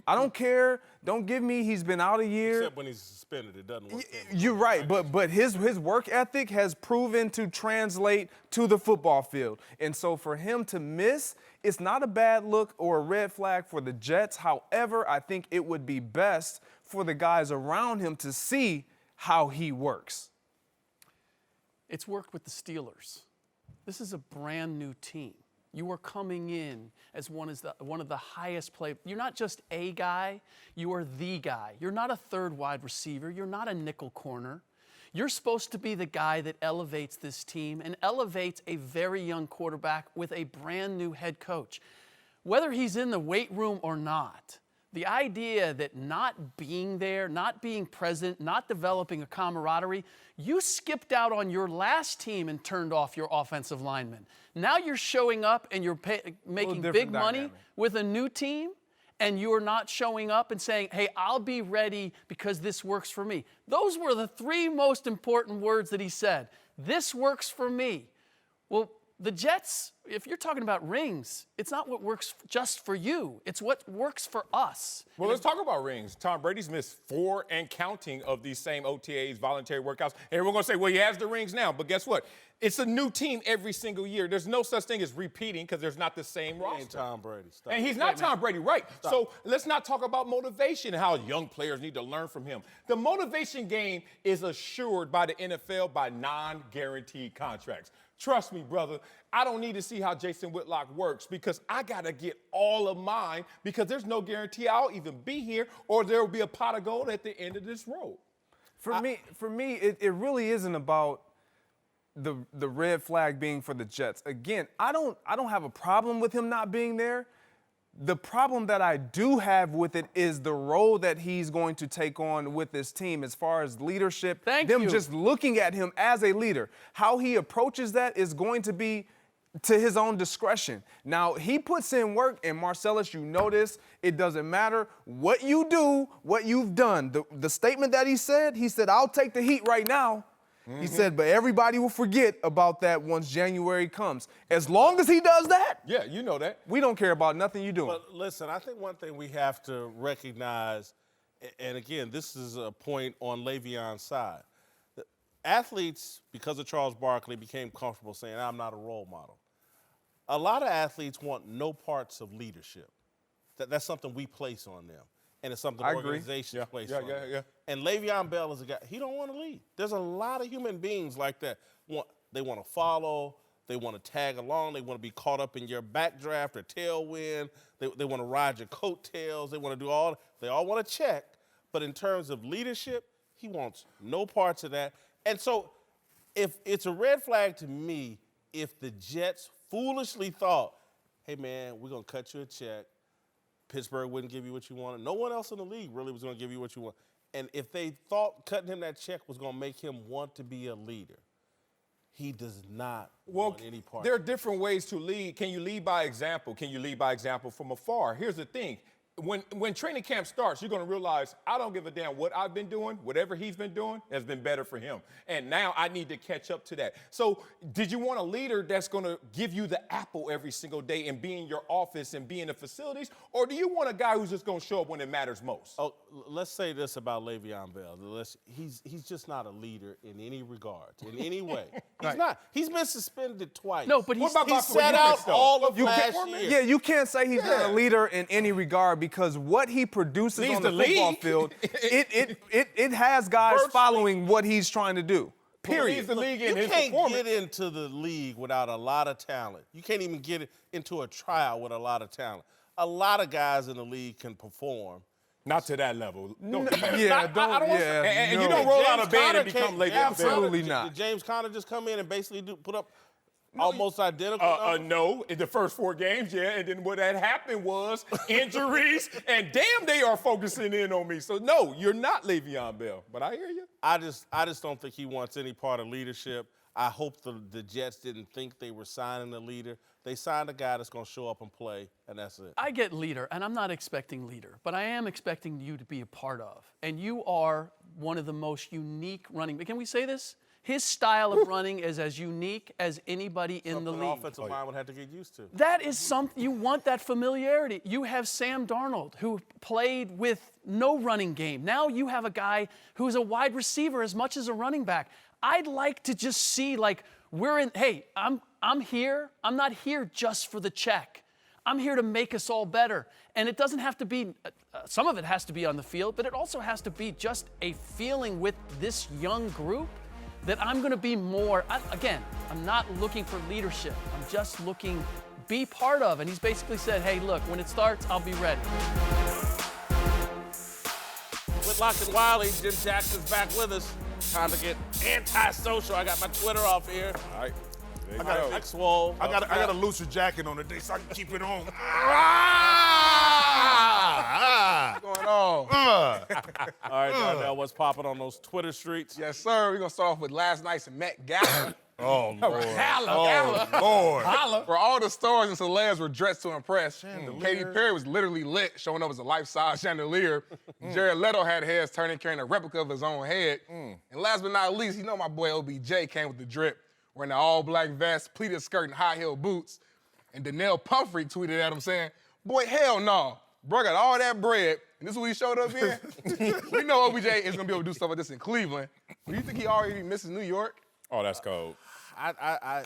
I don't care. Don't give me he's been out a year. Except when he's suspended, it doesn't work. You're right, but his work ethic has proven to translate to the football field. And so for him to miss, it's not a bad look or a red flag for the Jets. However, I think it would be best for the guys around him to see how he works. It's worked with the Steelers. This is a brand new team. You are coming in as one of the highest play. You're not just a guy, you are the guy. You're not a third wide receiver. You're not a nickel corner. You're supposed to be the guy that elevates this team and elevates a very young quarterback with a brand new head coach. Whether he's in the weight room or not, the idea that not being there, not being present, not developing a camaraderie, you skipped out on your last team and turned off your offensive linemen. Now you're showing up and you're making big money with a new team, and you're not showing up and saying, hey, I'll be ready because this works for me. Those were the three most important words that he said. This works for me. Well, the Jets, if you're talking about rings, it's not what works just for you. It's what works for us. Well, let's talk about rings. Tom Brady's missed 4 and counting of these same OTAs, voluntary workouts. And everyone's going to say, well, he has the rings now. But guess what? It's a new team every single year. There's no such thing as repeating because there's not the same roster. Ain't Tom Brady. Stop. And he's not Tom Brady, right? Stop. So let's not talk about motivation and how young players need to learn from him. The motivation game is assured by the NFL by non-guaranteed contracts. Trust me, brother, I don't need to see how Jason Whitlock works because I got to get all of mine because there's no guarantee I'll even be here or there will be a pot of gold at the end of this road. For me, it really isn't about the red flag being for the Jets. Again, I don't have a problem with him not being there. The problem that I do have with it is the role that he's going to take on with this team as far as leadership. Them just looking at him as a leader. How he approaches that is going to be to his own discretion. Now, he puts in work, and Marcellus, you know this, it doesn't matter what you do, what you've done. The statement that he said, I'll take the heat right now. He said, but everybody will forget about that once January comes. As long as he does that, yeah, you know that. We don't care about nothing you're doing. But listen, I think one thing we have to recognize, and again, this is a point on Le'Veon's side. Athletes, because of Charles Barkley, became comfortable saying, I'm not a role model. A lot of athletes want no parts of leadership. That's something we place on them. And it's something organizations place on them. And Le'Veon Bell is a guy, he don't want to lead. There's a lot of human beings like that. They want to follow, they want to tag along, they want to be caught up in your backdraft or tailwind, they want to ride your coattails, they want to do they all want to check. But in terms of leadership, he wants no parts of that. And so if it's a red flag to me if the Jets foolishly thought, hey man, we're going to cut you a check, Pittsburgh wouldn't give you what you wanted. No one else in the league really was going to give you what you want. And if they thought cutting him that check was going to make him want to be a leader, he does not want any part. There are different ways to lead. Can you lead by example? Can you lead by example from afar? Here's the thing. When training camp starts, you're going to realize I don't give a damn what I've been doing. Whatever he's been doing has been better for him. And now I need to catch up to that. So did you want a leader that's going to give you the apple every single day and be in your office and be in the facilities? Or do you want a guy who's just going to show up when it matters most? Oh, let's say this about Le'Veon Bell. He's just not a leader in any regard, in any way. He's not. He's been suspended twice. No, but he sat out all of last year. Yeah, you can't say he's not a leader in any regard because what he produces on the football field, it has guys following what he's trying to do. Period. Leads the league in his You can't performance. get into the league without a lot of talent. You can't even get into a tryout with a lot of talent. A lot of guys in the league can perform. Not to that level. No, Yeah, don't. and you don't roll out of bed and become late. Absolutely not. Did James Conner just come in and basically put up almost identical numbers? No, in the first 4 games, yeah. And then what had happened was injuries, and damn, they are focusing in on me. So no, you're not Le'Veon Bell. But I hear you. I just don't think he wants any part of leadership. I hope the Jets didn't think they were signing a leader. They signed a guy that's going to show up and play, and that's it. I get leader, and I'm not expecting leader, but I am expecting you to be a part of. And you are one of the most unique running. Can we say this? His style of running is as unique as anybody in the Something league. offensive line would have to get used to. That is something, you want that familiarity. You have Sam Darnold, who played with no running game. Now you have a guy who's a wide receiver as much as a running back. I'd like to just see, like, hey, I'm here. I'm not here just for the check. I'm here to make us all better. And it doesn't have to be, some of it has to be on the field, but it also has to be just a feeling with this young group that I'm going to be more, again, I'm not looking for leadership. I'm just looking, be part of. And he's basically said, hey, look, when it starts, I'll be ready. Whitlock and Wiley, Jim Jackson's back with us. Time to get antisocial. I got my Twitter off here. All right. There you I got go. X-Wall. I got a looser jacket on today, so I can keep it on. What's going on? All right, Darnell, what's popping on those Twitter streets? Yes, sir. We're going to start off with last night's Met Gala. Oh, Lord. Gala. Lord. Where all the stars and celebs were dressed to impress. Katy Perry was literally lit, showing up as a life-size chandelier. Jared Leto had heads turning, carrying a replica of his own head. And last but not least, you know my boy OBJ came with the drip, wearing an all-black vest, pleated skirt, and high-heel boots. And Donnell Pumphrey tweeted at him saying, boy, hell no. Bro got all that bread, and this is what he showed up in? We know OBJ is going to be able to do stuff like this in Cleveland. Do you think he already misses New York? Oh, that's cold. I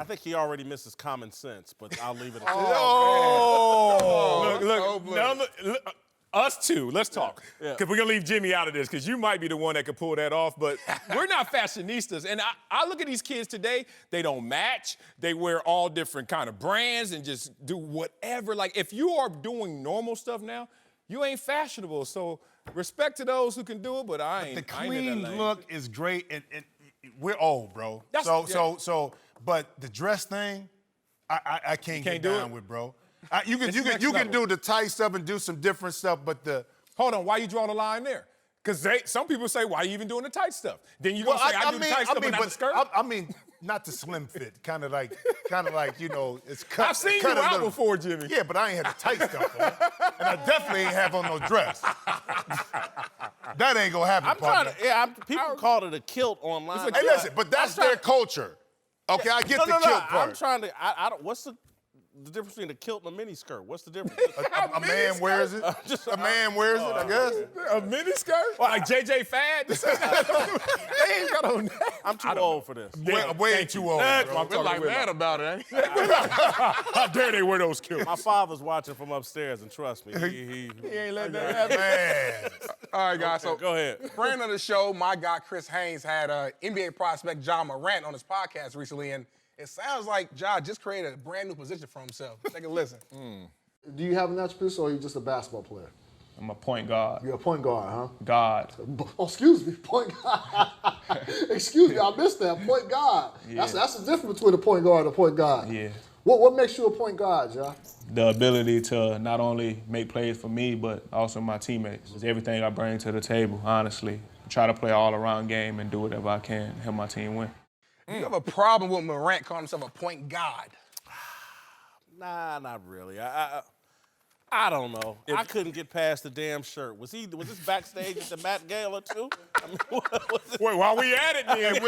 think he already misses common sense, but I'll leave it at that. Look, us two, let's talk. Because we're going to leave Jimmy out of this, because you might be the one that could pull that off, but we're not fashionistas. And I look at these kids today, they don't match. They wear all different kind of brands and just do whatever. Like, if you are doing normal stuff now, you ain't fashionable. So respect to those who can do it, but I ain't. The I ain't in that clean lane. look is great, and we're old, bro. But the dress thing, I can't get do down it? with, bro. You can level. do the tight stuff and do some different stuff, but the Hold on, why you drawing the line there? Because some people say, why are you even doing the tight stuff? Then you gonna say, I do the tight stuff, but not the skirt? I mean, not the slim fit, kind of like, you know, it's cut. I've seen cut you a out little. before, Jimmy. Yeah, but I ain't had the tight stuff on. And I definitely ain't have on no dress. That ain't gonna happen, partner. People called it a kilt online. Hey, listen, but that's their culture. Okay, I get the kilt part. I'm trying to, I don't, what's the difference between a kilt and a mini skirt? What's the difference? A man wears it. A man wears it, I guess. A mini skirt? Like JJ Fad? They ain't got on that. I'm too old for this. Way too old. Bro. We're like mad about it, ain't we? How dare they wear those kilts? My father's watching from upstairs, and trust me, he Ain't let that happen. Man. All right, guys. So, go ahead. friend of the show, my guy Chris Haynes had NBA prospect Ja Morant on his podcast recently, and it sounds like Ja just created a brand new position for himself. Take a listen. Do you have an natural position, or are you just a basketball player? I'm a point guard. You're a point guard, huh? God. Oh, excuse me, point guard. Excuse me, I missed that. Point guard. Yeah. That's the difference between a point guard and a point guard. Yeah. What makes you a point guard, Ja? The ability to not only make plays for me, but also my teammates. It's everything I bring to the table, honestly. Try to play an all-around game and do whatever I can to help my team win. Do you have a problem with Morant calling himself a point guard? Nah, not really. I don't know. I couldn't get past the damn shirt. Was this backstage at the Met Gala too? I mean, what was it? Wait, while we at it, then.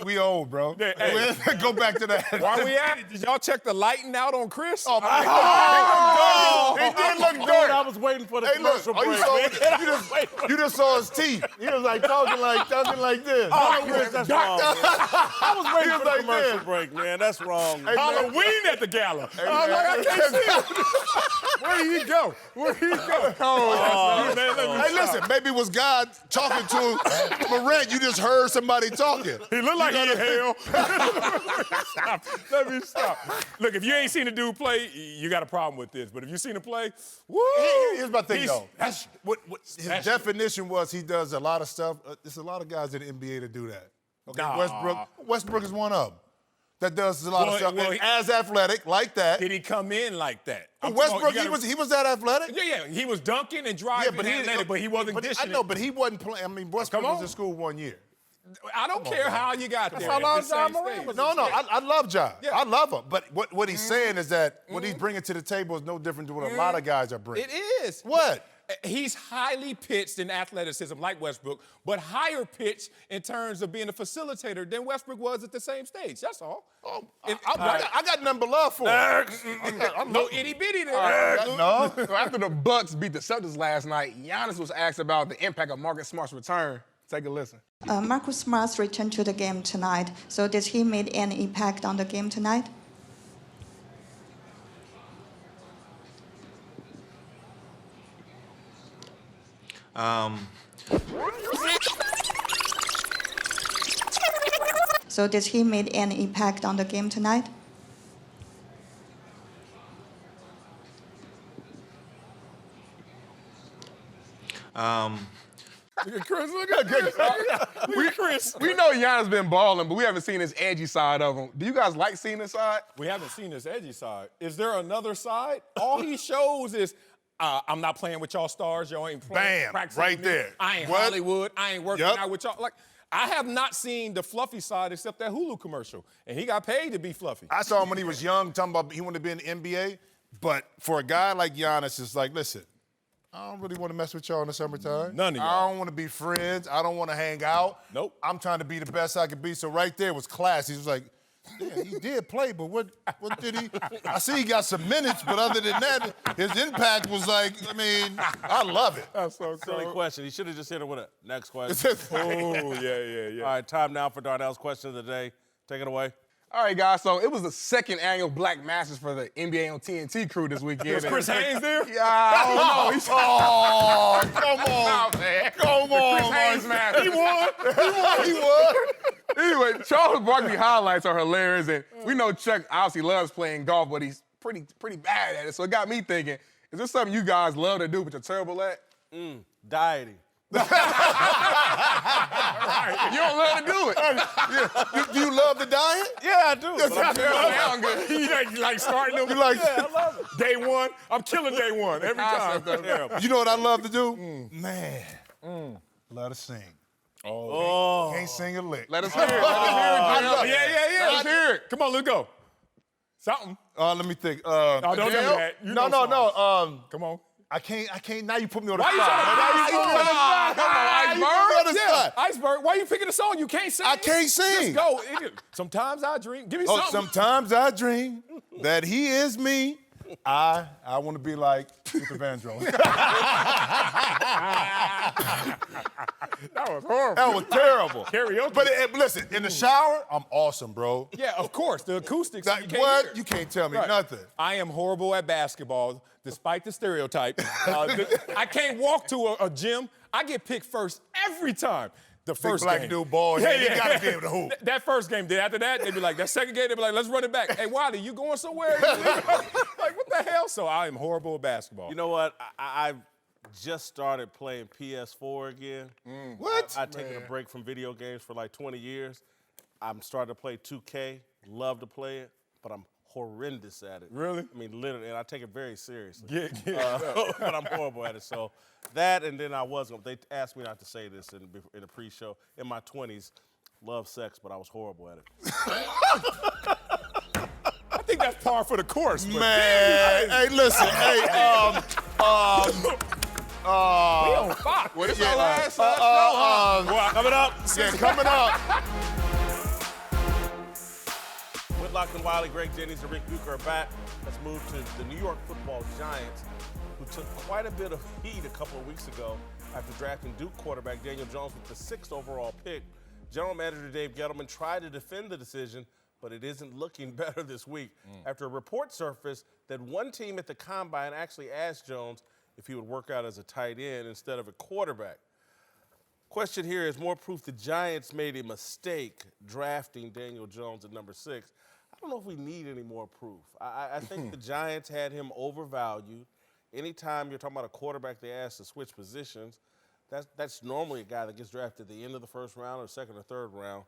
We old, bro. Hey. Go back to that. While we at it, did y'all check the lighting out on Chris? Oh, my God. He did look Dude, I dark. was waiting for the Hey, look, commercial break. you just saw his teeth. He was like talking like this. Chris, that's wrong. Man. I was waiting for the like commercial this. break, man. That's wrong. Hey, Halloween at the gala. I can't see him. Where did he go? Hey, listen, maybe it was God talking to him Morant, you just heard somebody talking. He looked like he in hell. Let me stop. Look, if you ain't seen the dude play, you got a problem with this. But if you seen him play, woo! Here's my thing, though. What his definition was, he does a lot of stuff. There's a lot of guys in the NBA that do that. Okay, Nah. Westbrook is one of them that does a lot of stuff. And as athletic, like that. Did he come in like that? Westbrook, he was that athletic? Yeah, he was dunking and driving and athletic, but he wasn't dishing. I know, but he wasn't playing. I mean, Westbrook was in school 1 year. I don't care how you got there. That's how long Ja Morant was. No, I love Ja. Yeah. I love him. But what he's saying is that what he's bringing to the table is no different than what a lot of guys are bringing. It is. What? He's highly pitched in athleticism, like Westbrook, but higher pitched in terms of being a facilitator than Westbrook was at the same stage. That's all. Oh, I got nothing but love for him. No itty bitty there. No. So after the Bucks beat the Celtics last night, Giannis was asked about the impact of Marcus Smart's return. Take a listen. Marcus Smart's returned to the game tonight. So did he make any impact on the game tonight? So did he make any impact on the game tonight? Look at Chris. Look at Chris. We know Giannis been balling, but we haven't seen his edgy side of him. Do you guys like seeing this side? We haven't seen his edgy side. Is there another side? All he shows is, I'm not playing with y'all stars. Y'all ain't playing. Bam, right there. I ain't What? Hollywood. I ain't working out with y'all. Like, I have not seen the fluffy side except that Hulu commercial, and he got paid to be fluffy. I saw him when he was young, talking about he wanted to be in the NBA. But for a guy like Giannis, it's like, listen, I don't really want to mess with y'all in the summertime. None of y'all. I don't want to be friends. I don't want to hang out. Nope. I'm trying to be the best I could be. So right there was class. He was like, yeah, he did play, but what did he? I see he got some minutes, but other than that, his impact was like, I mean, I love it. That's so Silly cool. question. He should have just hit it with a next question. Oh, yeah. All right, time now for Darnell's question of the day. Take it away. All right, guys, so it was the second annual Black Masters for the NBA on TNT crew this weekend. Was Chris Haynes there? Yeah, I don't know. He's Come on, man. Come on, Chris Haynes Masters. He won. He won. Anyway, Charles Barkley highlights are hilarious, and we know Chuck obviously loves playing golf, but he's pretty bad at it. So it got me thinking, is this something you guys love to do but you're terrible at? Dieting. You don't love to do it. Do you love the diet? Yeah, I do. Sound good. You like starting them? I love it. Day one. I'm killing day one every time. You know what I love to do? Man, love to sing. Oh. Can't sing a lick. Let us hear it. Let us hear it, Darnell. Yeah. Let's hear it. Come on, let's go. Something. Let me think. No, don't do that. You know No. Come on. I can't. Now you put me on the Why you spot. Come on, Iceberg. Yeah, Iceberg. Why you picking a song you can't sing? I can't sing. Just go. Sometimes I dream. Give me something. Sometimes I dream that he is me. I want to be like Luther Vandross. That was horrible. That was terrible. Karaoke. But listen, in the shower, I'm awesome, bro. Yeah, of course. The acoustics. Like, you can't what? hear. You can't tell me Right. nothing. I am horrible at basketball, despite the stereotype. I can't walk to a gym. I get picked first every time. The first black game. dude, ball. Yeah, He gotta be able to hoop. That first game. Then after that, they'd be like, that second game, they'd be like, let's run it back. Hey, Wiley, you going somewhere? Like, what the hell? So I am horrible at basketball. You know what? I've just started playing PS4 again. What? I've taken a break from video games for like 20 years. I'm starting to play 2K. Love to play it, but I'm horrendous at it. Really? I mean, literally, and I take it very seriously. Yeah. But I'm horrible at it. So that, and then they asked me not to say this in the pre-show. In my 20s, loved sex, but I was horrible at it. I think that's par for the course. But Man, hey, listen, hey, we on Fox. What is our last Coming up. yeah, coming up. Whitlock and Wiley, Greg Jennings, and Rick Bucher are back. Let's move to the New York Football Giants, who took quite a bit of heat a couple of weeks ago after drafting Duke quarterback Daniel Jones with the 6th overall pick. General Manager Dave Gettleman tried to defend the decision, but it isn't looking better this week after a report surfaced that one team at the Combine actually asked Jones if he would work out as a tight end instead of a quarterback. Question here is more proof the Giants made a mistake drafting Daniel Jones at number 6. I don't know if we need any more proof. I think the Giants had him overvalued. Anytime you're talking about a quarterback they ask to switch positions, that's normally a guy that gets drafted at the end of the first round or second or third round.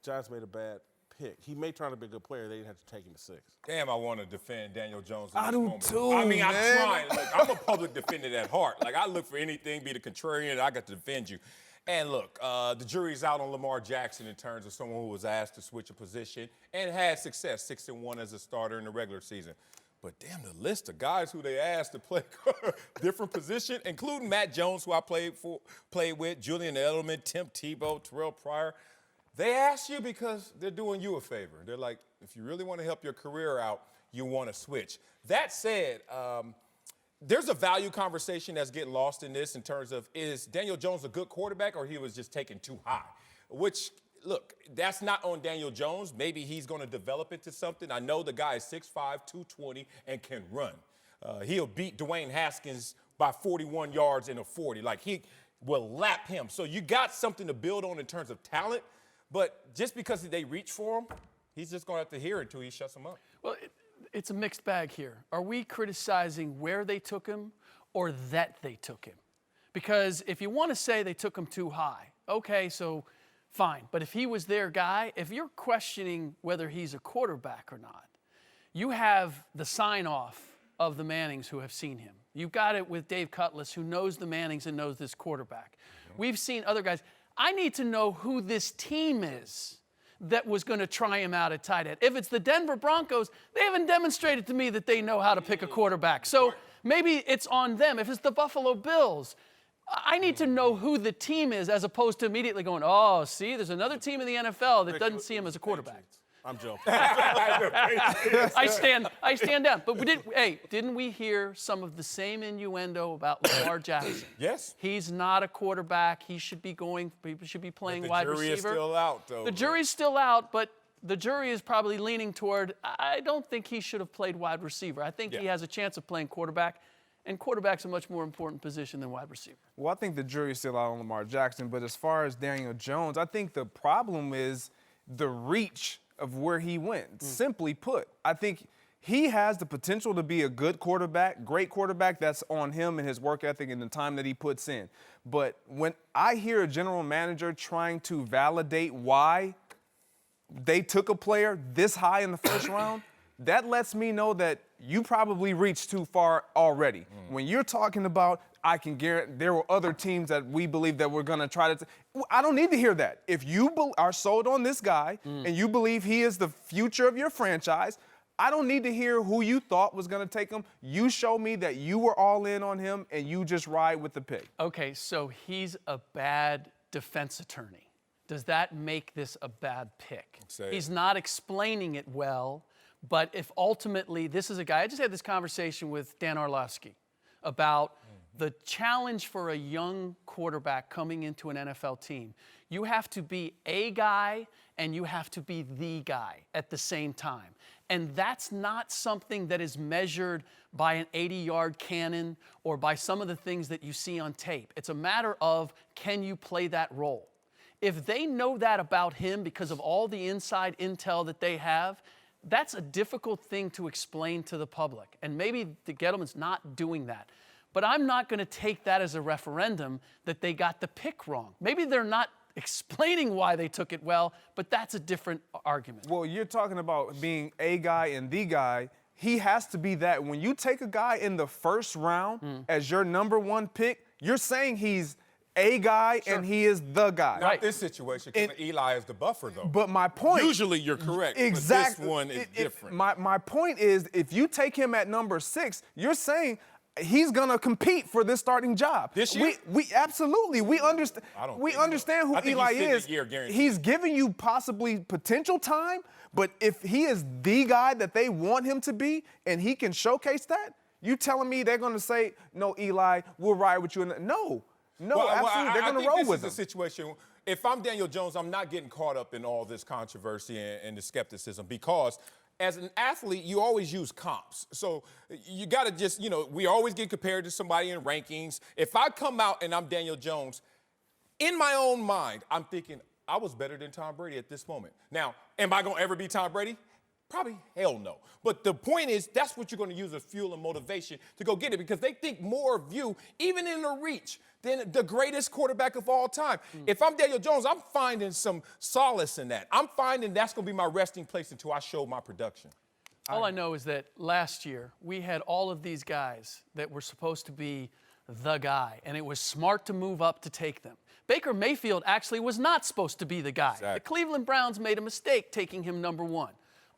Giants made a bad pick. He may turn out to be a good player. They didn't have to take him at 6. Damn, I want to defend Daniel Jones in I this do moment. too, I mean, I'm man. trying. Look, I'm a public defender at heart. Like, I look for anything, be the contrarian, I got to defend you. And look, the jury's out on Lamar Jackson in terms of someone who was asked to switch a position and had success, 6-1 as a starter in the regular season. But damn, the list of guys who they asked to play different position, including Matt Jones, who I played with, Julian Edelman, Tim Tebow, Terrell Pryor. They ask you because they're doing you a favor. They're like, if you really want to help your career out, you want to switch. That said, there's a value conversation that's getting lost in this in terms of, is Daniel Jones a good quarterback or he was just taken too high? Which, look, that's not on Daniel Jones. Maybe he's going to develop into something. I know the guy is 6'5", 220, and can run. He'll beat Dwayne Haskins by 41 yards in a 40. Like, he will lap him. So you got something to build on in terms of talent. But just because they reach for him, he's just going to have to hear it until he shuts him up. Well, it's a mixed bag here. Are we criticizing where they took him or that they took him? Because if you want to say they took him too high, okay, so fine. But if he was their guy, if you're questioning whether he's a quarterback or not, you have the sign-off of the Mannings who have seen him. You've got it with Dave Cutlass, who knows the Mannings and knows this quarterback. We've seen other guys. I need to know who this team is that was going to try him out at tight end. If it's the Denver Broncos, they haven't demonstrated to me that they know how to pick a quarterback. So maybe it's on them. If it's the Buffalo Bills, I need to know who the team is as opposed to immediately going, oh, see, there's another team in the NFL that doesn't see him as a quarterback. I'm joking. I stand down. But didn't we hear some of the same innuendo about Lamar Jackson? Yes. He's not a quarterback. He should be playing wide receiver. The jury is still out, though. The jury's still out, but the jury is probably leaning toward, I don't think he should have played wide receiver. I think he has a chance of playing quarterback, and quarterback's a much more important position than wide receiver. Well, I think the jury's still out on Lamar Jackson, but as far as Daniel Jones, I think the problem is the reach of where he went. Simply put, I think he has the potential to be a good quarterback, great quarterback. That's on him and his work ethic and the time that he puts in. But when I hear a general manager trying to validate why they took a player this high in the first round, that lets me know that you probably reached too far already. When you're talking about, I can guarantee there were other teams that we believe that we're going to try to. I don't need to hear that. If you are sold on this guy and you believe he is the future of your franchise, I don't need to hear who you thought was going to take him. You show me that you were all in on him and you just ride with the pick. Okay, so he's a bad defense attorney. Does that make this a bad pick? He's not explaining it well, but if ultimately this is a guy, I just had this conversation with Dan Orlovsky about the challenge for a young quarterback coming into an NFL team. You have to be a guy and you have to be the guy at the same time. And that's not something that is measured by an 80-yard cannon or by some of the things that you see on tape. It's a matter of, can you play that role? If they know that about him because of all the inside intel that they have, that's a difficult thing to explain to the public. And maybe the Gettleman's not doing that. But I'm not going to take that as a referendum that they got the pick wrong. Maybe they're not explaining why they took it well, but that's a different argument. Well, you're talking about being a guy and the guy. He has to be that. When you take a guy in the first round as your number one pick, you're saying he's a guy and he is the guy. Not this situation, because Eli is the buffer, though. But my point... Usually you're correct, exactly, but this one is different. My point is, if you take him at number 6, you're saying he's going to compete for this starting job. This year? We absolutely. We understand. We understand who Eli is. He's giving you possibly potential time, but if he is the guy that they want him to be and he can showcase that, you telling me they're going to say, no, Eli, we'll ride with you? No, absolutely. They're going to roll with him. This is a situation. If I'm Daniel Jones, I'm not getting caught up in all this controversy and the skepticism, because as an athlete, you always use comps. So you got to just, we always get compared to somebody in rankings. If I come out and I'm Daniel Jones, In my own mind, I'm thinking, I was better than Tom Brady at this moment. Now, am I going to ever be Tom Brady? Probably hell no. But the point is, that's what you're going to use as fuel and motivation to go get it, because they think more of you, even in the reach, than the greatest quarterback of all time. If I'm Daniel Jones, I'm finding some solace in that. I'm finding that's going to be my resting place until I show my production. All I know is that last year we had all of these guys that were supposed to be the guy, and it was smart to move up to take them. Baker Mayfield actually was not supposed to be the guy. Exactly. The Cleveland Browns made a mistake taking him number 1.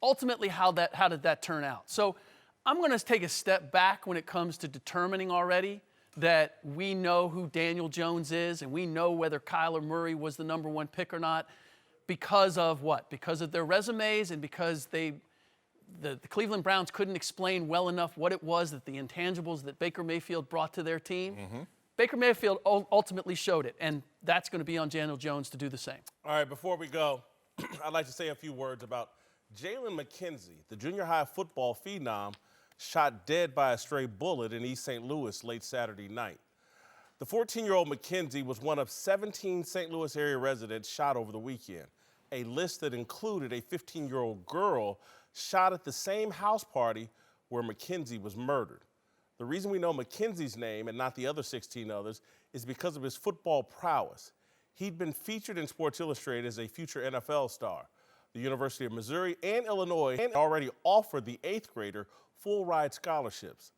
Ultimately, how did that turn out? So I'm going to take a step back when it comes to determining already that we know who Daniel Jones is and we know whether Kyler Murray was the number 1 pick or not because of what? Because of their resumes and because the Cleveland Browns couldn't explain well enough what it was that the intangibles that Baker Mayfield brought to their team. Baker Mayfield ultimately showed it, and that's going to be on Daniel Jones to do the same. All right, before we go, I'd like to say a few words about Jalen McKenzie, the junior high football phenom, shot dead by a stray bullet in East St. Louis late Saturday night. The 14-year-old McKenzie was one of 17 St. Louis area residents shot over the weekend, a list that included a 15-year-old girl shot at the same house party where McKenzie was murdered. The reason we know McKenzie's name and not the other 16 others is because of his football prowess. He'd been featured in Sports Illustrated as a future NFL star. The University of Missouri and Illinois already offered the 8th grader full-ride scholarships.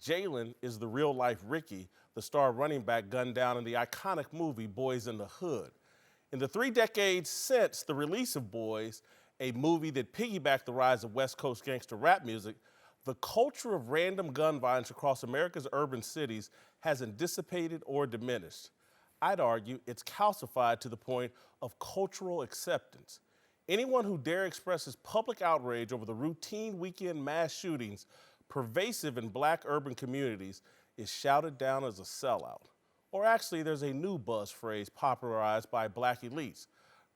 Jalen is the real-life Ricky, the star running back gunned down in the iconic movie Boys in the Hood. In the 3 decades since the release of Boys, a movie that piggybacked the rise of West Coast gangster rap music, the culture of random gun violence across America's urban cities hasn't dissipated or diminished. I'd argue it's calcified to the point of cultural acceptance. Anyone who dare expresses public outrage over the routine weekend mass shootings pervasive in black urban communities is shouted down as a sellout. Or actually, there's a new buzz phrase popularized by black elites,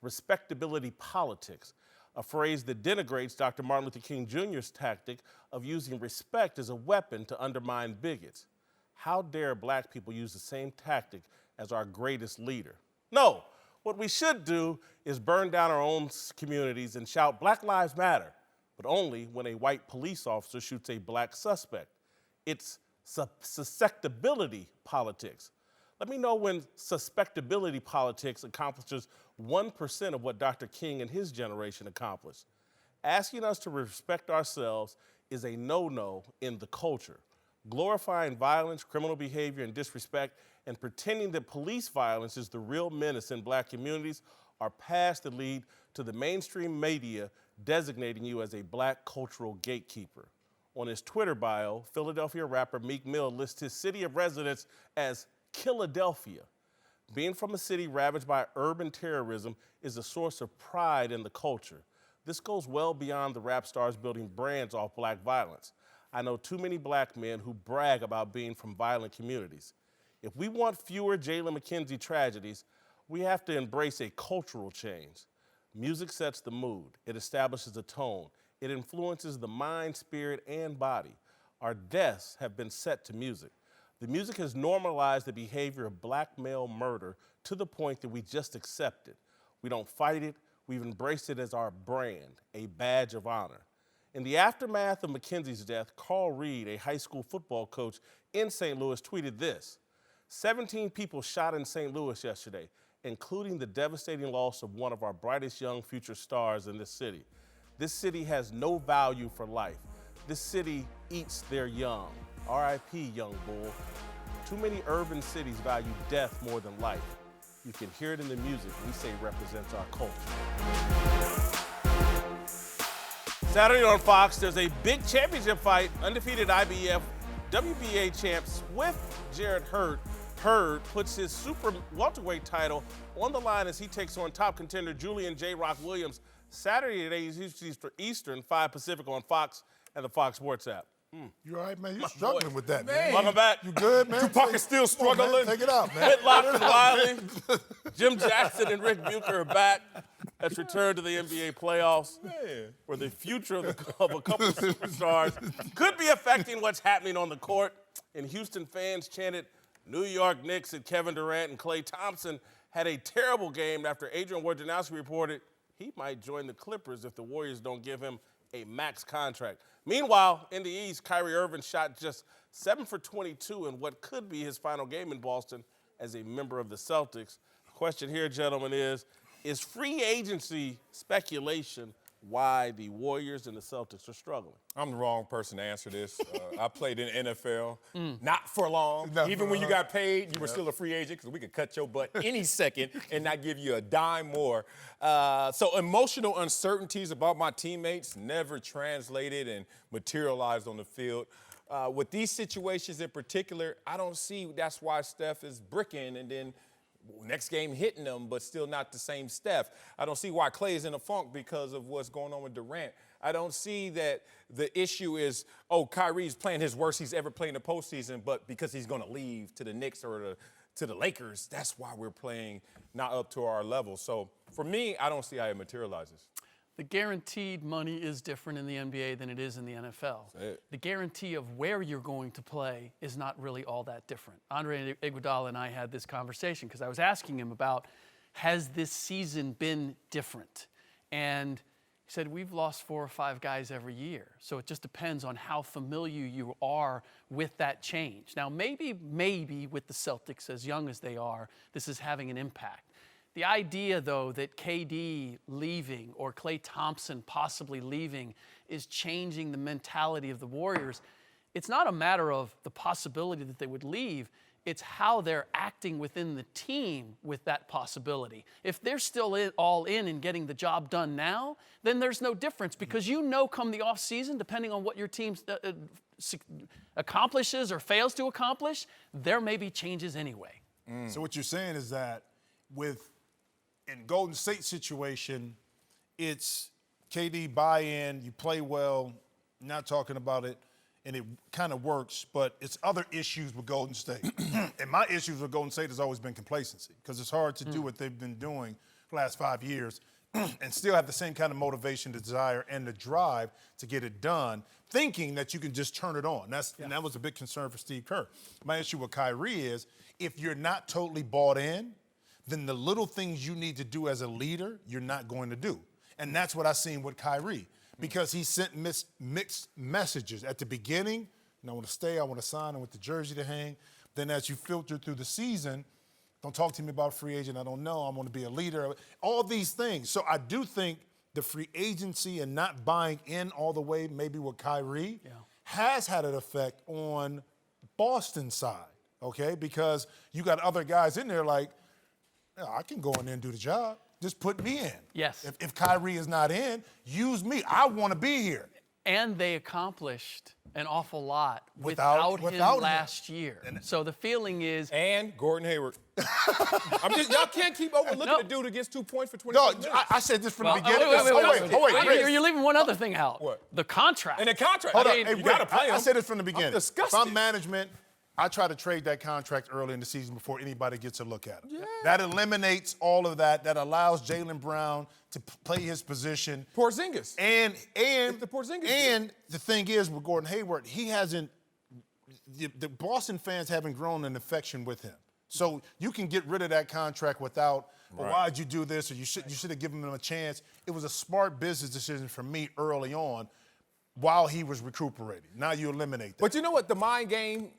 respectability politics, a phrase that denigrates Dr. Martin Luther King Jr.'s tactic of using respect as a weapon to undermine bigots. How dare black people use the same tactic as our greatest leader? No, what we should do is burn down our own communities and shout Black Lives Matter, but only when a white police officer shoots a black suspect. It's susceptibility politics. Let me know when susceptibility politics accomplishes 1% of what Dr. King and his generation accomplished. Asking us to respect ourselves is a no-no in the culture. Glorifying violence, criminal behavior, and disrespect, and pretending that police violence is the real menace in black communities are paths that lead to the mainstream media designating you as a black cultural gatekeeper. On his Twitter bio, Philadelphia rapper Meek Mill lists his city of residence as Philadelphia. Being from a city ravaged by urban terrorism is a source of pride in the culture. This goes well beyond the rap stars building brands off black violence. I know too many black men who brag about being from violent communities. If we want fewer Jalen McKenzie tragedies, we have to embrace a cultural change. Music sets the mood. It establishes a tone. It influences the mind, spirit, and body. Our deaths have been set to music. The music has normalized the behavior of black male murder to the point that we just accept it. We don't fight it. We've embraced it as our brand, a badge of honor. In the aftermath of McKenzie's death, Carl Reed, a high school football coach in St. Louis, tweeted this: 17 people shot in St. Louis yesterday, including the devastating loss of one of our brightest young future stars in this city. This city has no value for life. This city eats their young. R.I.P. young bull. Too many urban cities value death more than life. You can hear it in the music we say represents our culture. Saturday on Fox, there's a big championship fight. Undefeated IBF WBA champ Swift Jarrett Hurd puts his super welterweight title on the line as he takes on top contender Julian J. Rock Williams Saturday at 8 Eastern, 5 Pacific on Fox and the Fox Sports app. You all right, man? You're struggling with that, man. Welcome back. You good, man? Tupac is still struggling. Man. Take it out, man. Whitlock and Wiley, Jim Jackson and Rick Bucher are back. Let's return to the NBA playoffs, where the future of a couple of superstars could be affecting what's happening on the court. And Houston fans chanted New York Knicks and Kevin Durant and Klay Thompson had a terrible game after Adrian Wojnarowski reported he might join the Clippers if the Warriors don't give him a max contract. Meanwhile, in the East, Kyrie Irving shot just 7 for 22 in what could be his final game in Boston as a member of the Celtics. The question here, gentlemen, is free agency speculation why the Warriors and the Celtics are struggling? I'm the wrong person to answer this. I played in the NFL, not for long. Not Even for when you long. got paid, you were still a free agent because we could cut your butt any second and not give you a dime more. So emotional uncertainties about my teammates never translated and materialized on the field. With these situations in particular, I don't see that's why Steph is bricking and then next game hitting them, but still not the same Steph. I don't see why Klay is in a funk because of what's going on with Durant. I don't see that the issue is, Kyrie's playing his worst he's ever played in the postseason, but because he's going to leave to the Knicks or to the Lakers, that's why we're playing not up to our level. So for me, I don't see how it materializes. The guaranteed money is different in the NBA than it is in the NFL. The guarantee of where you're going to play is not really all that different. Andre Iguodala and I had this conversation because I was asking him about, has this season been different? And he said, we've lost 4 or 5 guys every year. So it just depends on how familiar you are with that change. Now, maybe with the Celtics, as young as they are, this is having an impact. The idea, though, that KD leaving or Klay Thompson possibly leaving is changing the mentality of the Warriors, it's not a matter of the possibility that they would leave. It's how they're acting within the team with that possibility. If they're still all in and getting the job done now, then there's no difference because you know come the offseason, depending on what your team accomplishes or fails to accomplish, there may be changes anyway. So what you're saying is that in Golden State situation, it's KD buy-in, you play well, not talking about it, and it kind of works, but it's other issues with Golden State. And my issues with Golden State has always been complacency because it's hard to do what they've been doing for the last 5 years and still have the same kind of motivation, desire, and the drive to get it done, thinking that you can just turn it on. And that was a big concern for Steve Kerr. My issue with Kyrie is if you're not totally bought in, then the little things you need to do as a leader, you're not going to do. And that's what I've seen with Kyrie because he sent mixed messages. At the beginning, I want to stay, I want to sign, I want the jersey to hang. Then as you filter through the season, don't talk to me about free agent, I don't know, I want to be a leader. All these things. So I do think the free agency and not buying in all the way, maybe with Kyrie, has had an effect on Boston's side, okay? Because you got other guys in there like, I can go in there and do the job. Just put me in. Yes. If Kyrie is not in, use me. I want to be here. And they accomplished an awful lot without him last year. So the feeling is... And Gordon Hayward. Y'all can't keep overlooking the dude who gets 2 points for 20 No, minutes. I said this from the beginning. Wait. You're leaving one other thing out. What? The contract. And the contract. Hold on. You Hey, got to play him. I said this from the beginning. I'm disgusted. If I'm management, I try to trade that contract early in the season before anybody gets a look at him. Yeah. That eliminates all of that. That allows Jaylen Brown to play his position. Porzingis. And the Porzingis and the thing is with Gordon Hayward, he hasn't. The Boston fans haven't grown an affection with him. So you can get rid of that contract without, why'd you do this? Or you should have given him a chance. It was a smart business decision for me early on while he was recuperating. Now you eliminate that. But you know what? The mind game,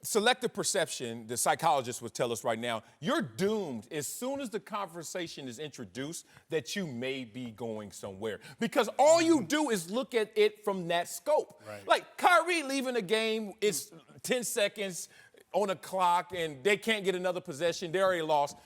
selective perception, the psychologists would tell us right now, you're doomed as soon as the conversation is introduced that you may be going somewhere. Because all you do is look at it from that scope. Right. Like Kyrie leaving a game, it's 10 seconds on a clock and they can't get another possession, they already lost.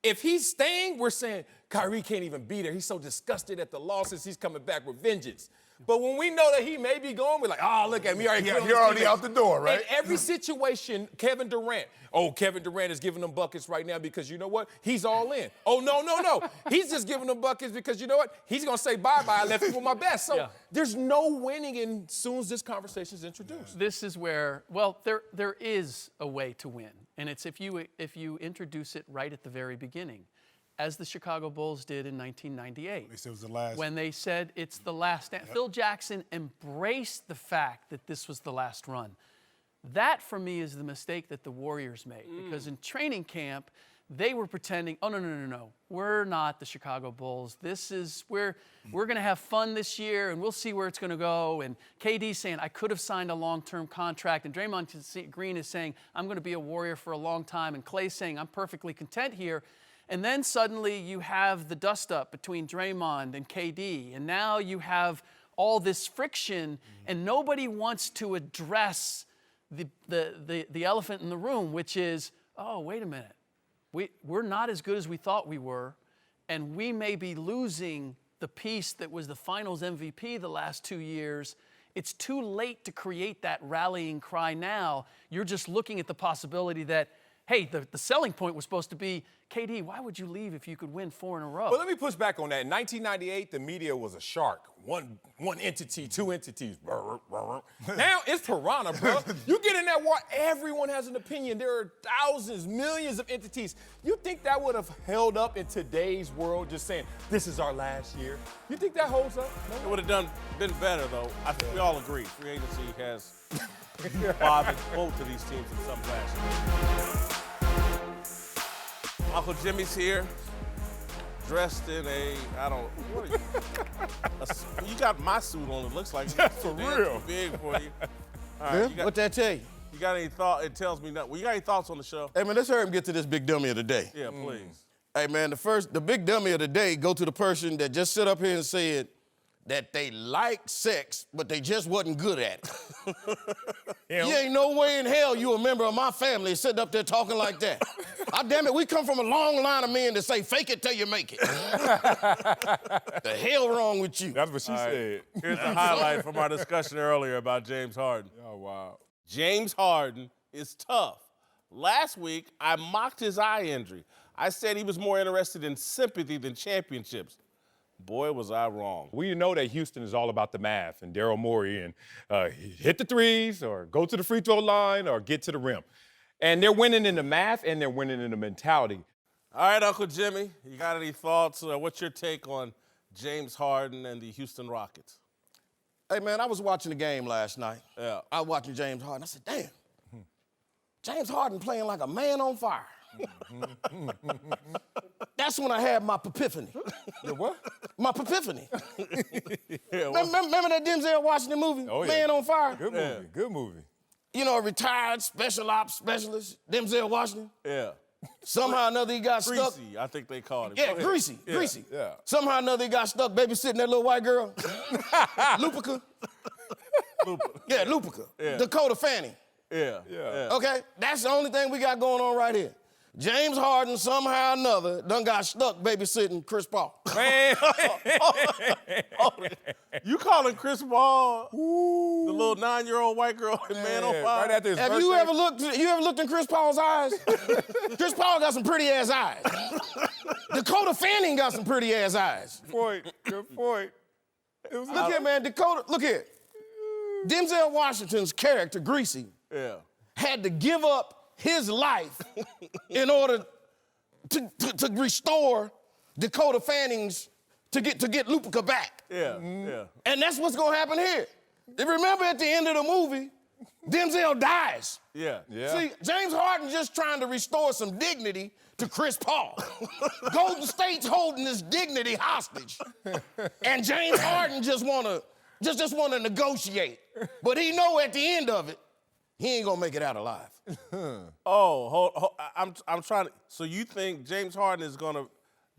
If he's staying, we're saying Kyrie can't even be there. He's so disgusted at the losses, he's coming back with vengeance. But when we know that he may be going, we're like, look at me. You're already out the door, right? In every situation, Kevin Durant is giving them buckets right now because you know what? He's all in. Oh, no. He's just giving them buckets because you know what? He's going to say bye-bye. I left you with my best. So there's no winning as soon as this conversation is introduced. This is where, there is a way to win. And it's if you introduce it right at the very beginning, as the Chicago Bulls did in 1998. They said it was the last. When they said it's the last. Phil Jackson embraced the fact that this was the last run. That, for me, is the mistake that the Warriors made. Because in training camp, they were pretending, oh, no. We're not the Chicago Bulls. We're going to have fun this year, and we'll see where it's going to go. And KD saying, I could have signed a long-term contract. And Draymond Green is saying, I'm going to be a Warrior for a long time. And Klay saying, I'm perfectly content here. And then suddenly you have the dust-up between Draymond and KD. And now you have all this friction, and nobody wants to address the elephant in the room, which is, oh, wait a minute. We're not as good as we thought we were, and we may be losing the piece that was the Finals MVP the last 2 years. It's too late to create that rallying cry now. You're just looking at the possibility that, hey, the selling point was supposed to be, KD, why would you leave if you could win 4 in a row? Well, let me push back on that. In 1998, the media was a shark. One entity, 2 entities. Now it's piranha, bro. You get in that water, everyone has an opinion. There are thousands, millions of entities. You think that would have held up in today's world, just saying, this is our last year? You think that holds up? No? It would have been better, though. I think we all agree. Free agency has bothered both of these teams in some fashion. Uncle Jimmy's here, dressed in what are you? You got my suit on, it looks like. That's for real. Too big for you. All right, What'd that tell you? You got any thought? It tells me nothing. Well, you got any thoughts on the show? Hey, man, let's hurry and get to this big dummy of the day. Yeah, please. Hey, man, the big dummy of the day go to the person that just stood up here and said that they like sex, but they just wasn't good at it. You ain't no way in hell you a member of my family sitting up there talking like that. Ah, damn it, we come from a long line of men that say, fake it till you make it. The hell wrong with you? That's what she said. Here's the highlight from our discussion earlier about James Harden. Oh, wow. James Harden is tough. Last week, I mocked his eye injury. I said he was more interested in sympathy than championships. Boy, was I wrong. We know that Houston is all about the math and Daryl Morey and hit the threes or go to the free throw line or get to the rim. And they're winning in the math and they're winning in the mentality. All right, Uncle Jimmy, you got any thoughts? What's your take on James Harden and the Houston Rockets? Hey, man, I was watching the game last night. Yeah. I was watching James Harden. I said, damn, James Harden playing like a man on fire. That's when I had my epiphany. The what? My epiphany. Yeah, remember that Denzel Washington movie, Oh, yeah. Man on Fire? Good movie, good movie. You know, a retired special ops specialist, Denzel Washington. Yeah. Somehow or another he got stuck. Greasy, I think they called him. Yeah, Go ahead. Greasy, Yeah. Greasy. Yeah. Somehow or another he got stuck babysitting that little white girl. Lupica. Yeah, Lupica. Yeah. Dakota Fanning. Yeah. Okay? That's the only thing we got going on right here. James Harden, somehow or another, done got stuck babysitting Chris Paul. Man. You calling Chris Paul the little 9-year-old white girl in Man on Fire? Right after his Have birthday. you ever looked in Chris Paul's eyes? Chris Paul got some pretty ass eyes. Dakota Fanning got some pretty ass eyes. Good point. Look here, man, Dakota, look here. Denzel Washington's character, Greasy, had to give up his life in order to restore Dakota Fanning's, to get Lupica back. Yeah. And that's what's gonna happen here. Remember at the end of the movie, Denzel dies. Yeah. See, James Harden just trying to restore some dignity to Chris Paul. Golden State's holding this dignity hostage. And James Harden just wanna negotiate. But he know at the end of it, he ain't gonna make it out alive. I'm trying to. So you think James Harden is gonna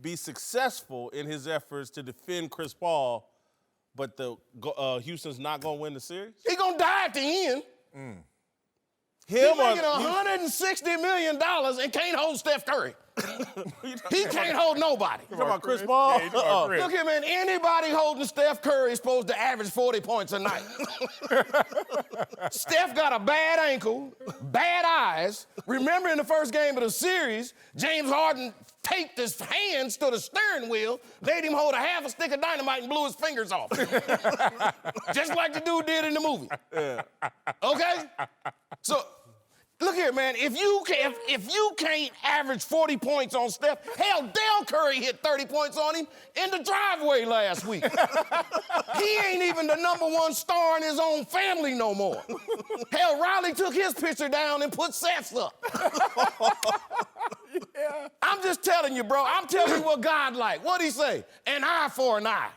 be successful in his efforts to defend Chris Paul, but Houston's not gonna win the series? He gonna die at the end. He's Him making $160 million and can't hold Steph Curry. He can't hold nobody. You talking about Chris Paul? Yeah, you talking about Chris. Look here, man, anybody holding Steph Curry is supposed to average 40 points a night. Steph got a bad ankle, bad eyes. Remember in the first game of the series, James Harden taped his hands to the steering wheel, made him hold a half a stick of dynamite and blew his fingers off. Just like the dude did in the movie. Okay? So, look here, man. If you can't average 40 points on Steph, hell, Dale Curry hit 30 points on him in the driveway last week. He ain't even the #1 star in his own family no more. Hell, Riley took his picture down and put Seth's up. Yeah. I'm just telling you, bro. I'm telling you what God like. What'd he say? An eye for an eye.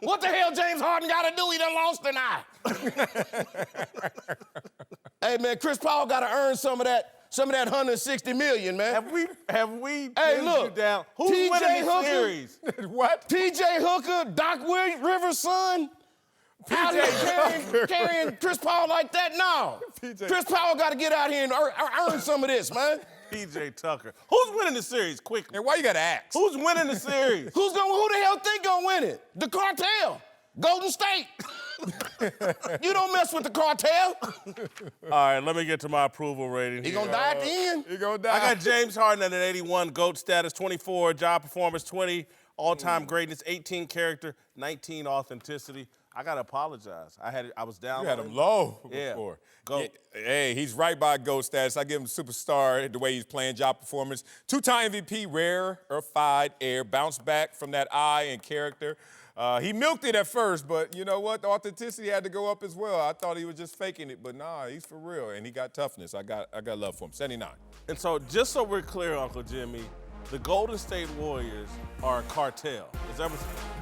What the hell James Harden got to do? He done lost an eye. Hey, man, Chris Paul got to earn some of that 160 million, man. Have we Hey, pinned look, you down? Who's TJ winning the Hooker? series? What? T.J. Hooker, Doc Rivers' son, out here carrying Chris Paul like that? No. Chris Paul got to get out here and earn some of this, man. PJ Tucker. Who's winning the series? Quickly. And why you got to ask? Who's winning the series? Who the hell think gonna win it? The cartel. Golden State. You don't mess with the cartel. All right, let me get to my approval rating. He here. gonna die at the end. He gonna die. I got James Harden at an 81, GOAT status 24, job performance 20, all-time greatness 18, character 19, authenticity. I gotta apologize. I was down. You had him low Yeah. before. GOAT. Hey, he's right by GOAT status. I give him superstar the way he's playing, job performance. 2-time MVP, rarefied air, bounced back from that eye and character. He milked it at first, but you know what? The authenticity had to go up as well. I thought he was just faking it, but nah, he's for real, and he got toughness. I got love for him. 79. And so, just so we're clear, Uncle Jimmy, the Golden State Warriors are a cartel. Is that what?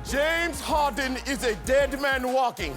James Harden is a dead man walking.